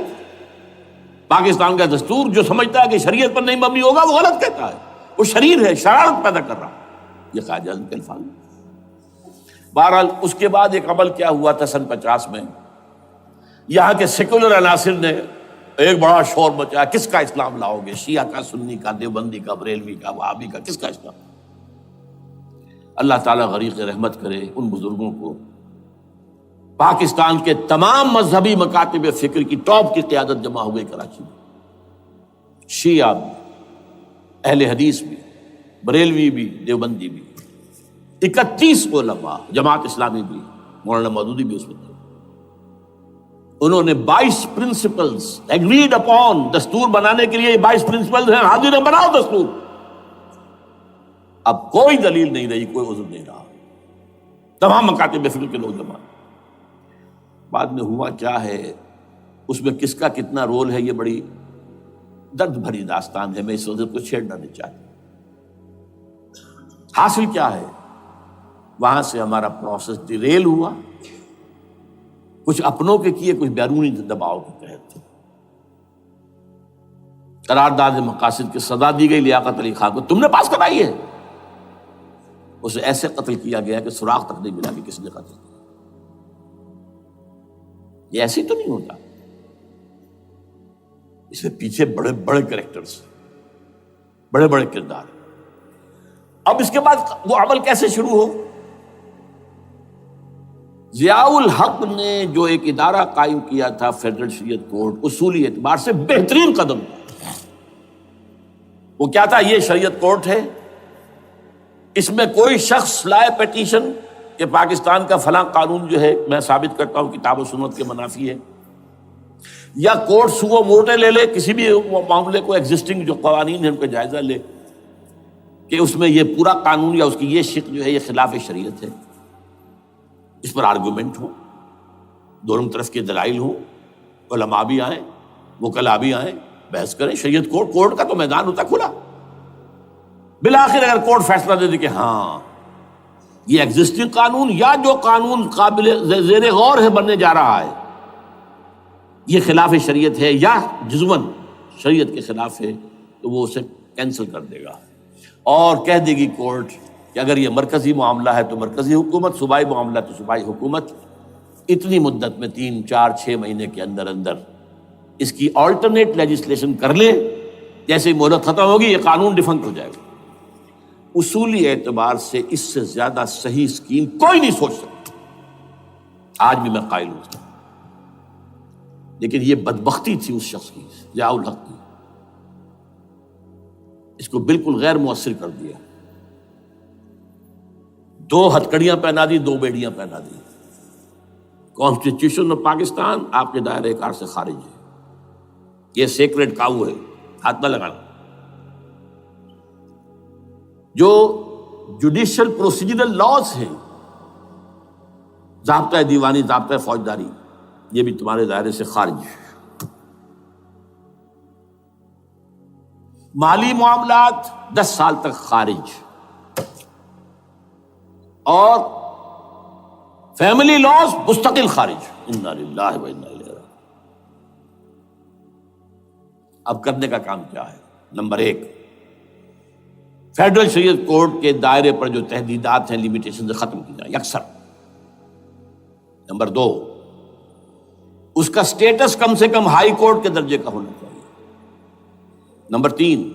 Speaker 2: پاکستان کا دستور جو سمجھتا ہے کہ شریعت پر نہیں مبنی ہوگا وہ غلط کہتا ہے، وہ شریر ہے، شرارت پیدا کر رہا. یہ قائد اعظم کے الفاظ. بہرحال اس کے بعد ایک عمل کیا ہوا تھا سن 50 میں، یہاں کے سیکولر عناصر نے ایک بڑا شور مچایا، کس کا اسلام لاؤ گے؟ شیعہ کا، سنی کا، دیوبندی کا، بریلوی کا، وہابی کا، کس کا اسلام؟ اللہ تعالیٰ غریق رحمت کرے ان بزرگوں کو. پاکستان کے تمام مذہبی مکاتب فکر کی ٹاپ کی قیادت جمع ہو گئی کراچی میں. شیعہ بھی، اہل حدیث بھی، بریلوی بھی، دیوبندی بھی. 31 علماء، جماعت اسلامی بھی، مولانا مودودی بھی اس میں تھے. انہوں نے 22 پرنسپلز ایگریڈ اپون، دستور بنانے کے لیے 22 پرنسپلز ہیں، حاضر بناؤ دستور. اب کوئی دلیل نہیں رہی، کوئی عذر نہیں رہا، تمام مکاتب فکر کے لوگ جمع. بعد میں ہوا کیا ہے، اس میں کس کا کتنا رول ہے، یہ بڑی درد بھری داستان ہے، میں اس وجہ کو چھیڑنا نہیں چاہتا. حاصل کیا ہے، وہاں سے ہمارا پروسیس ڈیریل ہوا، کچھ اپنوں کے کیے، کچھ بیرونی دباؤ کے تحت. قرارداد مقاصد کی سزا دی گئی لیاقت علی خان کو، تم نے پاس کرائی ہے. اسے ایسے قتل کیا گیا کہ سراغ تک نہیں ملا کہ کس نے قتل کیا. یہ ایسے تو نہیں ہوتا، اس میں پیچھے بڑے بڑے کریکٹرز، بڑے بڑے کردار. اب اس کے بعد وہ عمل کیسے شروع ہو؟ ضیاء الحق نے جو ایک ادارہ قائم کیا تھا فیڈرل شریعت کورٹ، اصولی اعتبار سے بہترین قدم تھا. وہ کیا تھا؟ یہ شریعت کورٹ ہے، اس میں کوئی شخص لائے پیٹیشن کہ پاکستان کا فلاں قانون جو ہے میں ثابت کرتا ہوں کتاب و سنت کے منافی ہے، یا کورٹ سو موٹے لے لے کسی بھی معاملے کو، ایگزسٹنگ جو قوانین ہیں ان کا جائزہ لے کہ اس میں یہ پورا قانون یا اس کی یہ شق جو ہے یہ خلاف شریعت ہے، اس پر آرگومنٹ ہو، دونوں طرف کے دلائل ہوں، علماء بھی آئیں، وکلاء بھی آئیں، بحث کریں. شریعت کورٹ کا تو میدان ہوتا کھلا. بالآخر اگر کورٹ فیصلہ دے دے کہ ہاں یہ ایگزسٹنگ قانون یا جو قانون قابل زیر غور ہے بننے جا رہا ہے یہ خلاف شریعت ہے یا جزوً شریعت کے خلاف ہے، تو وہ اسے کینسل کر دے گا اور کہہ دے گی کورٹ کہ اگر یہ مرکزی معاملہ ہے تو مرکزی حکومت، صوبائی معاملہ تو صوبائی حکومت اتنی مدت میں 3 4 6 مہینے کے اندر اندر اس کی آلٹرنیٹ لیجسلیشن کر لے، جیسے ہی مہلت ختم ہوگی یہ قانون ڈیفنکٹ ہو جائے گا. اصولی اعتبار سے اس سے زیادہ صحیح اسکیم کوئی نہیں سوچ سکتا، آج بھی میں قائل ہوں. لیکن یہ بدبختی تھی اس شخص کی، ضیاء الحق کی، اس کو بالکل غیر مؤثر کر دیا. 2 ہتھکڑیاں پہنا دی، 2 بیڑیاں پہنا دی. کانسٹیٹیوشن آف پاکستان آپ کے دائرۂ کار سے خارج ہے، یہ سیکریٹ کاؤ ہے، ہاتھ نہ لگانا. جو جوڈیشل پروسیجرل لاز ہیں، ضابطۂ دیوانی، ضابطۂ فوجداری، یہ بھی تمہارے دائرے سے خارج ہے. مالی معاملات 10 سال تک خارج، اور فیملی لاز مستقل خارج. انا للہ و انا الیہ راجعون. اب کرنے کا کام کیا ہے؟ نمبر 1، فیڈرل شریعت کورٹ کے دائرے پر جو تحدیدات ہیں، لیمیٹیشن سے ختم کی جائیں یکسر. نمبر 2، اس کا سٹیٹس کم سے کم ہائی کورٹ کے درجے کا ہونا چاہیے. نمبر 3،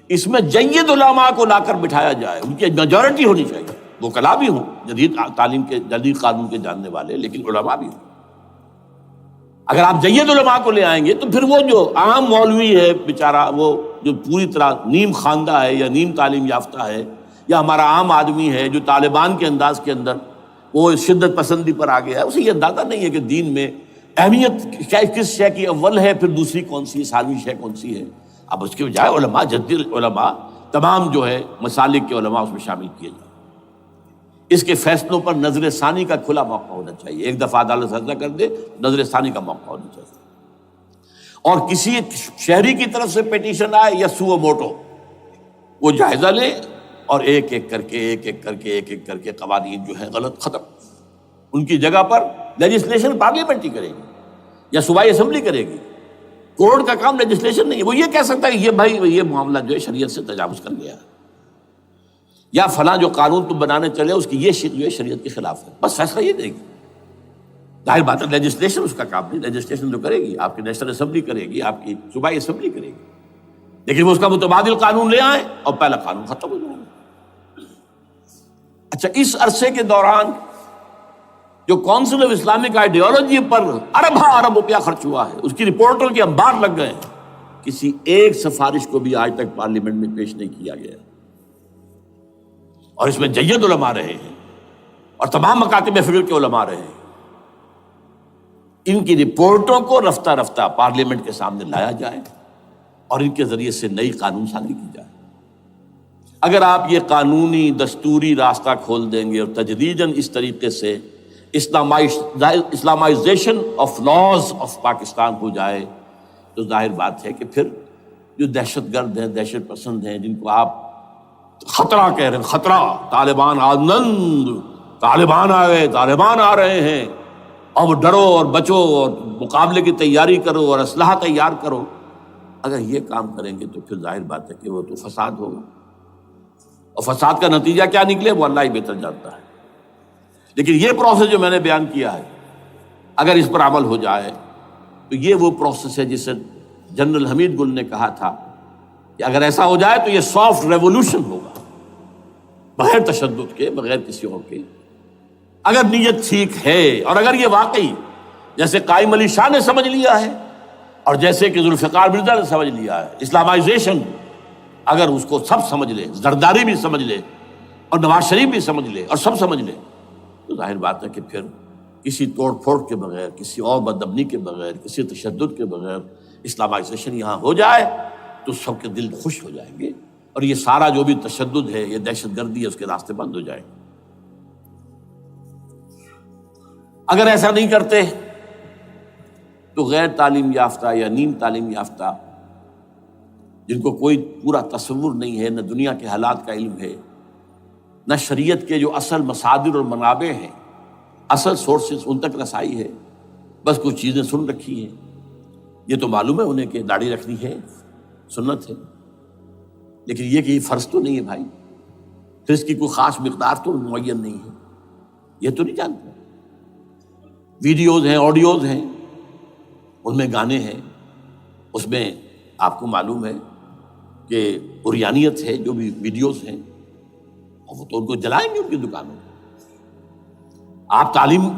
Speaker 2: اس میں جید علماء کو لا کر بٹھایا جائے، ان کی میجورٹی ہونی چاہیے. وکلاء بھی ہوں، جدید تعلیم کے، جدید قانون کے جاننے والے، لیکن علماء بھی ہوں. اگر آپ جید علماء کو لے آئیں گے تو پھر وہ جو عام مولوی ہے بیچارہ، وہ جو پوری طرح نیم خواندہ ہے یا نیم تعلیم یافتہ ہے، یا ہمارا عام آدمی ہے جو طالبان کے انداز کے اندر وہ شدت پسندی پر آ گیا ہے، اسے یہ اندازہ نہیں ہے کہ دین میں اہمیت کس شے کی اول ہے، پھر دوسری کون سی، ثانوی شے کون سی ہے. اب اس کے بجائے علماء، جدید علماء، تمام جو ہے مسالک کے علماء اس میں شامل کیے جائیں. اس کے فیصلوں پر نظر ثانی کا کھلا موقع ہونا چاہیے. ایک دفعہ عدالت فیصلہ کر دے، نظر ثانی کا موقع ہونا چاہیے. اور کسی شہری کی طرف سے پیٹیشن آئے یا سو موٹو، وہ جائزہ لے اور ایک ایک کر کے قوانین جو ہیں غلط ختم. ان کی جگہ پر لیجسلیشن پارلیمنٹ ہی کرے گی یا صوبائی اسمبلی کرے گی. کورٹ کا کام لیجسلیشن نہیں ہے. وہ یہ کہہ سکتا ہے کہ یہ معاملہ جو ہے شریعت سے تجاوز کر گیا ہے، یا فلاں جو قانون تم بنانے چلے اس کی یہ شق جو ہے شریعت کے خلاف ہے. بس فیصلہ یہ دے گی. ظاہر بات ہے لیجسلیشن اس کا کام نہیں، لیجسلیشن جو کرے گی آپ کی نیشنل اسمبلی کرے گی، آپ کی صوبائی اسمبلی کرے گی. لیکن وہ اس کا متبادل قانون لے آئیں اور پہلا قانون ختم ہو جائے گا. اچھا، اس عرصے کے دوران جو کونسل آف اسلامک آئیڈیالوجی پر ارب روپیہ خرچ ہوا ہے، اس کی رپورٹوں کے انبار لگ گئے ہیں. کسی ایک سفارش کو بھی آج تک پارلیمنٹ میں پیش نہیں کیا گیا، اور اس میں جید علماء رہے ہیں اور تمام مکاتب فکر کے علماء رہے ہیں. ان کی رپورٹوں کو رفتہ رفتہ پارلیمنٹ کے سامنے لایا جائے اور ان کے ذریعے سے نئی قانون سازی کی جائے۔ اگر آپ یہ قانونی دستوری راستہ کھول دیں گے اور تدریجاً اس طریقے سے Islamization of laws of Pakistan ہو جائے تو ظاہر بات ہے کہ پھر جو دہشت گرد ہیں، دہشت پسند ہیں، جن کو آپ خطرہ کہہ رہے ہیں، خطرہ، طالبان آنند، طالبان آ گئے، طالبان آ رہے ہیں، اب ڈرو اور بچو اور مقابلے کی تیاری کرو اور اسلحہ تیار کرو، اگر یہ کام کریں گے تو پھر ظاہر بات ہے کہ وہ تو فساد ہوگا، اور فساد کا نتیجہ کیا نکلے وہ اللہ ہی بہتر جانتا ہے۔ لیکن یہ پروسیس جو میں نے بیان کیا ہے، اگر اس پر عمل ہو جائے تو یہ وہ پروسیس ہے جسے جنرل حمید گل نے کہا تھا کہ اگر ایسا ہو جائے تو یہ سافٹ ریولوشن ہوگا، بغیر تشدد کے، بغیر کسی اور کے۔ اگر نیت ٹھیک ہے اور اگر یہ واقعی جیسے قائم علی شاہ نے سمجھ لیا ہے اور جیسے کہ ذوالفقار مرزا نے سمجھ لیا ہے، اسلامائزیشن اگر اس کو سب سمجھ لے، زرداری بھی سمجھ لے اور نواز شریف بھی سمجھ لے اور سب سمجھ لے، تو ظاہر بات ہے کہ پھر کسی توڑ پھوڑ کے بغیر، کسی اور بدامنی کے بغیر، کسی تشدد کے بغیر اسلامائزیشن یہاں ہو جائے تو سب کے دل خوش ہو جائیں گے، اور یہ سارا جو بھی تشدد ہے، یہ دہشت گردی ہے، اس کے راستے بند ہو جائیں گے۔ اگر ایسا نہیں کرتے تو غیر تعلیم یافتہ یا نیم تعلیم یافتہ، جن کو کوئی پورا تصور نہیں ہے، نہ دنیا کے حالات کا علم ہے، نہ شریعت کے جو اصل مصادر اور منابع ہیں، اصل سورسز، ان تک رسائی ہے، بس کچھ چیزیں سن رکھی ہیں۔ یہ تو معلوم ہے انہیں کہ داڑھی رکھنی ہے، سنت ہے، لیکن یہ کہ یہ فرض تو نہیں ہے بھائی، پھر اس کی کوئی خاص مقدار تو معین نہیں ہے، یہ تو نہیں جانتے۔ ویڈیوز ہیں، آڈیوز ہیں، ان میں گانے ہیں، اس میں آپ کو معلوم ہے کہ عریانیت ہے، جو بھی ویڈیوز ہیں، اور وہ تو ان کو جلائیں گے ان کی دکانوں میں۔ آپ تعلیم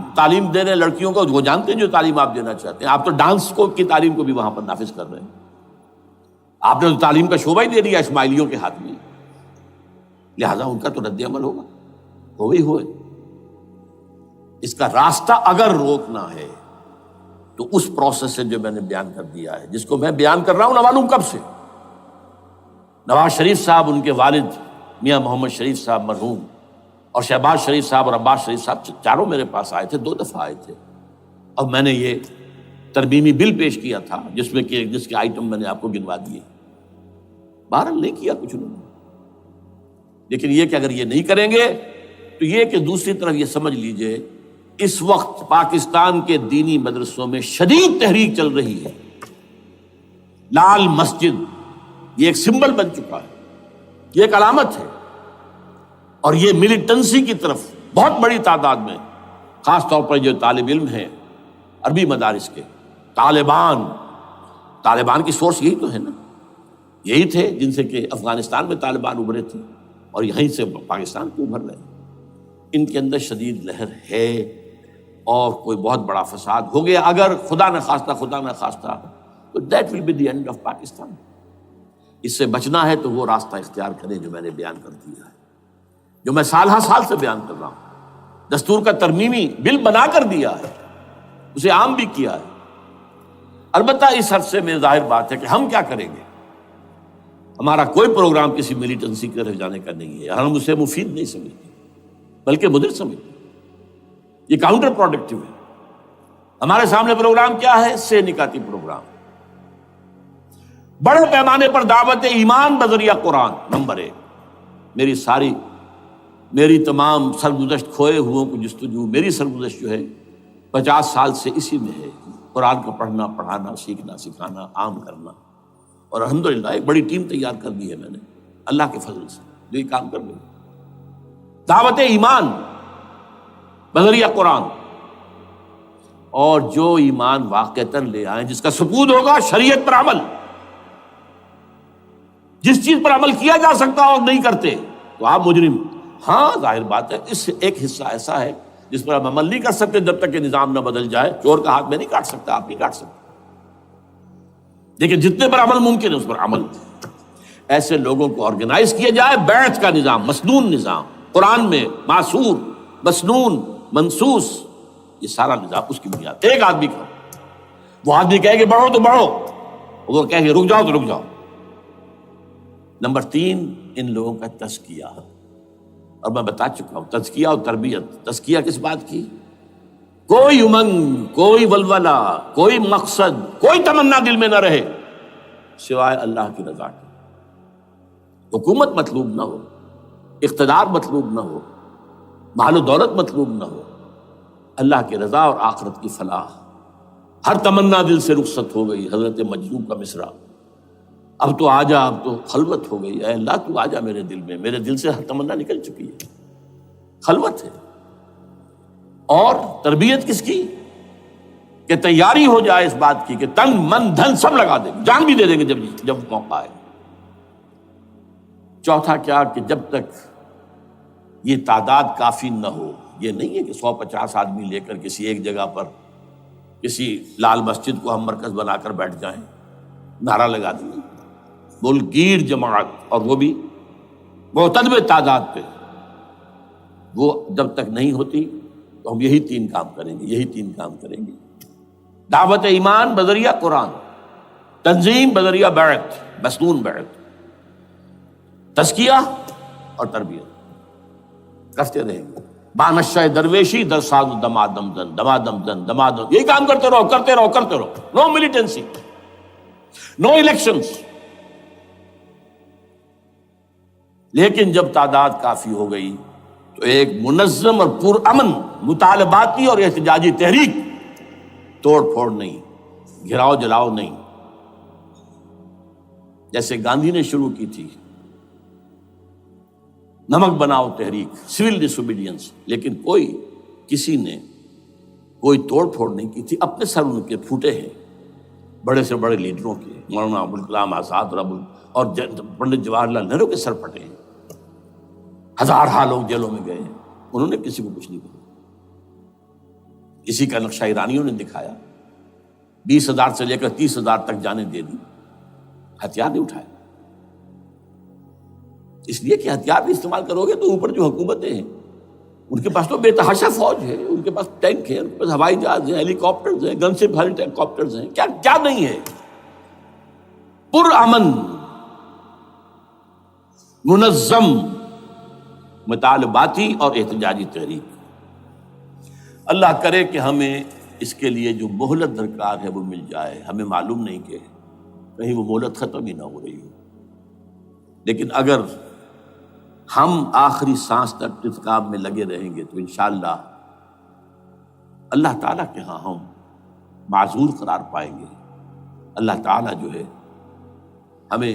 Speaker 2: دے رہے ہیں لڑکیوں کو، وہ جانتے ہیں جو تعلیم آپ دینا چاہتے ہیں، آپ تو ڈانس کی تعلیم کو بھی وہاں پر نافذ کر رہے ہیں، آپ نے تو تعلیم کا شعبہ ہی دے دیا اسماعیلیوں کے ہاتھ میں، لہذا ان کا تو رد عمل ہوگا، ہوئے۔ اس کا راستہ اگر روکنا ہے تو اس پروسیس سے جو میں نے بیان کر دیا ہے، جس کو میں بیان کر رہا ہوں نہ معلوم کب سے، نواز شریف صاحب، ان کے والد میاں محمد شریف صاحب مرحوم، اور شہباز شریف صاحب اور عباس شریف صاحب چاروں میرے پاس آئے تھے، 2 دفعہ آئے تھے، اور میں نے یہ ترمیمی بل پیش کیا تھا جس کے آئٹم میں نے آپ کو گنوا دیے۔ بہرحال نہیں کیا کچھ انہوں نے، لیکن یہ کہ اگر یہ نہیں کریں گے تو یہ کہ دوسری طرف یہ سمجھ لیجئے اس وقت پاکستان کے دینی مدرسوں میں شدید تحریک چل رہی ہے۔ لال مسجد یہ ایک سمبل بن چکا ہے، یہ ایک علامت ہے، اور یہ ملیٹنسی کی طرف بہت بڑی تعداد میں، خاص طور پر جو طالب علم ہیں عربی مدارس کے، طالبان کی سورس یہی تو ہے نا، یہی تھے جن سے کہ افغانستان میں طالبان ابھرے تھے اور یہیں سے پاکستان کو ابھر رہے ہیں۔ ان کے اندر شدید لہر ہے، اور کوئی بہت بڑا فساد ہو گیا اگر خدا نہ خواستہ تو that will be the end of Pakistan. اس سے بچنا ہے تو وہ راستہ اختیار کریں جو میں نے بیان کر دیا ہے، جو میں سال سے بیان کر رہا ہوں۔ دستور کا ترمیمی بل بنا کر دیا ہے، اسے عام بھی کیا ہے۔ البتہ اس عرصے میں ظاہر بات ہے کہ ہم کیا کریں گے، ہمارا کوئی پروگرام کسی ملیٹنسی کی طرف جانے کا نہیں ہے، ہم اسے مفید نہیں سمجھتے بلکہ مضر سمجھتے، یہ کاؤنٹر پروڈکٹیو ہے۔ ہمارے سامنے پروگرام کیا ہے؟ سے نکاتی پروگرام، بڑے پیمانے پر دعوت ایمان بذریعہ قرآن، نمبر 1۔ میری تمام سرگزشت کھوئے ہوئوں کو جستجو، میری سرگزشت جو ہے 50 سال سے اسی میں ہے، قرآن کا پڑھنا، پڑھانا، سیکھنا، سکھانا، عام کرنا، اور الحمدللہ ایک بڑی ٹیم تیار کر دی ہے میں نے اللہ کے فضل سے، جو یہ کام کر رہی ہے۔ دعوت ایمان بذریعہ قرآن، اور جو ایمان واقعتاً لے آئیں، جس کا ثبوت ہوگا شریعت پر عمل، جس چیز پر عمل کیا جا سکتا اور نہیں کرتے تو آپ مجرم۔ ہاں ظاہر بات ہے اس ایک حصہ ایسا ہے جس پر آپ عمل نہیں کر سکتے جب تک کہ نظام نہ بدل جائے۔ چور کا ہاتھ میں نہیں کاٹ سکتا، آپ نہیں کاٹ سکتے، لیکن جتنے پر عمل ممکن ہے اس پر عمل۔ ایسے لوگوں کو آرگنائز کیا جائے، بیعت کا نظام، مسنون نظام، قرآن میں معصور، مسنون، منصوص، یہ سارا نظام اس کی بنیاد، ایک آدمی کا وہ آدمی کہے کہ بڑھو تو بڑھو، وہ کہے کہ رک جاؤ تو رک جاؤ۔ نمبر 3، ان لوگوں کا تزکیہ، اور میں بتا چکا ہوں تزکیہ اور تربیت۔ تزکیہ کس بات کی؟ کوئی امنگ، کوئی ولولہ، کوئی مقصد، کوئی تمنا دل میں نہ رہے سوائے اللہ کی رضا کے۔ حکومت مطلوب نہ ہو، اقتدار مطلوب نہ ہو، مال و دولت مطلوب نہ ہو، اللہ کی رضا اور آخرت کی فلاح۔ ہر تمنا دل سے رخصت ہو گئی۔ حضرت مجذوب کا مصرع، اب تو آ جا، اب تو خلوت ہو گئی، اے اللہ تو آ جا میرے دل میں، میرے دل سے ہر تمنا نکل چکی ہے، خلوت ہے۔ اور تربیت کس کی؟ کہ تیاری ہو جائے اس بات کی کہ تن من دھن سب لگا دیں گے، جان بھی دے دیں گے جب موقع آئے۔ چوتھا کیا؟ کہ جب تک یہ تعداد کافی نہ ہو، یہ نہیں ہے کہ 150 آدمی لے کر کسی ایک جگہ پر کسی لال مسجد کو ہم مرکز بنا کر بیٹھ جائیں، نعرہ لگا دیں، ملک گیر جماعت، اور وہ بھی معتدل تعداد پہ، وہ جب تک نہیں ہوتی تو ہم یہی 3 کام کریں گے، یہی 3 کام کریں گے۔ دعوت ایمان بذریعہ قرآن، تنظیم بذریعہ بیعت، مسنون بیعت، تزکیہ اور تربیت کرتے رہیں گے۔ بانشہ درویشی در ساز دمادم زن، دمادم زن، دمادم، یہی کام کرتے رہو، کرتے رہو، کرتے رہو۔ نو ملیٹنسی، نو الیکشنز۔ لیکن جب تعداد کافی ہو گئی تو ایک منظم اور پرامن مطالباتی اور احتجاجی تحریک، توڑ پھوڑ نہیں، گھراؤ جلاؤ نہیں، جیسے گاندھی نے شروع کی تھی، نمک بناؤ تحریک، سول ڈس اوبیڈینس، لیکن کسی نے کوئی توڑ پھوڑ نہیں کی تھی۔ اپنے سر ان کے پھوٹے ہیں، بڑے سے بڑے لیڈروں کے، مولانا ابوالکلام آزاد اور پنڈت جواہر لال نہرو کے سر پھٹے ہیں، ہزارہ لوگ جیلوں میں گئے ہیں، انہوں نے کسی کو کچھ نہیں کہا۔ اسی کا نقشہ ایرانیوں نے دکھایا، 20,000 سے لے کر 30,000 تک جانیں دے دی، ہتھیار نہیں اٹھائے، اس لیے کہ ہتھیار بھی استعمال کرو گے تو اوپر جو حکومتیں ہیں ان کے پاس تو بے تحاشا فوج ہے، ان کے پاس ٹینک ہے، ان کے پاس ہوائی جہاز ہیں، ہیلی کاپٹرز ہیں، گن سے بھرے ہیلی کاپٹرز ہیں، کیا کیا نہیں ہے۔ پرامن منظم مطالباتی اور احتجاجی تحریک۔ اللہ کرے کہ ہمیں اس کے لیے جو مہلت درکار ہے وہ مل جائے۔ ہمیں معلوم نہیں کہ کہیں وہ مہلت ختم ہی نہ ہو رہی ہو، لیکن اگر ہم آخری سانس تک اس کام میں لگے رہیں گے تو انشاءاللہ اللہ تعالیٰ کے ہاں ہم معذور قرار پائیں گے۔ اللہ تعالیٰ جو ہے ہمیں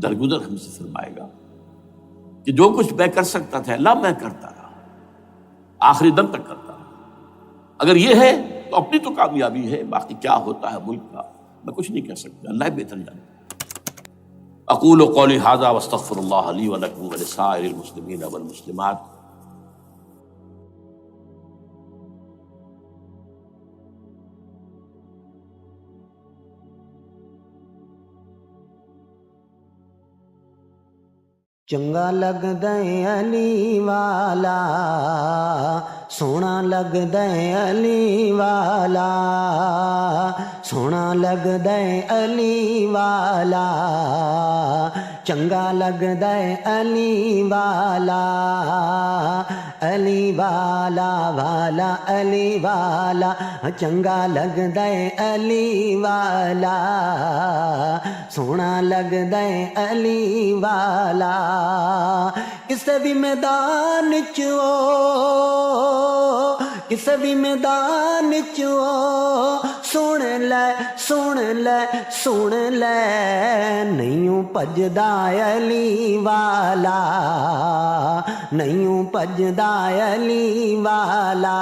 Speaker 2: درگزر ہم سے فرمائے گا کہ جو کچھ میں کر سکتا تھا اللہ میں کرتا رہا، آخری دم تک کرتا رہا۔ اگر یہ ہے تو اپنی تو کامیابی ہے، باقی کیا ہوتا ہے ملک کا میں کچھ نہیں کہہ سکتا، اللہ بہتر جانتا۔ اقول قولی ھذا واستغفر اللہ لی ولکم ولسائر المسلمین والمسلمات۔
Speaker 3: چنگا لگدا ہے علی والا، سونا لگدا ہے علی والا، سونا لگدا ہے علی والا، چنگا لگدا ہے علی والا، علی والا والا علی والا، چنگا لگدا ہے علی والا، سونا لگدا ہے علی والا۔ کسے بھی میدان چو، کسے بھی میدان چو، سن لے سن لے سن لے، نہیں بھجدا علی والا، نہیں بھجدا علی والا۔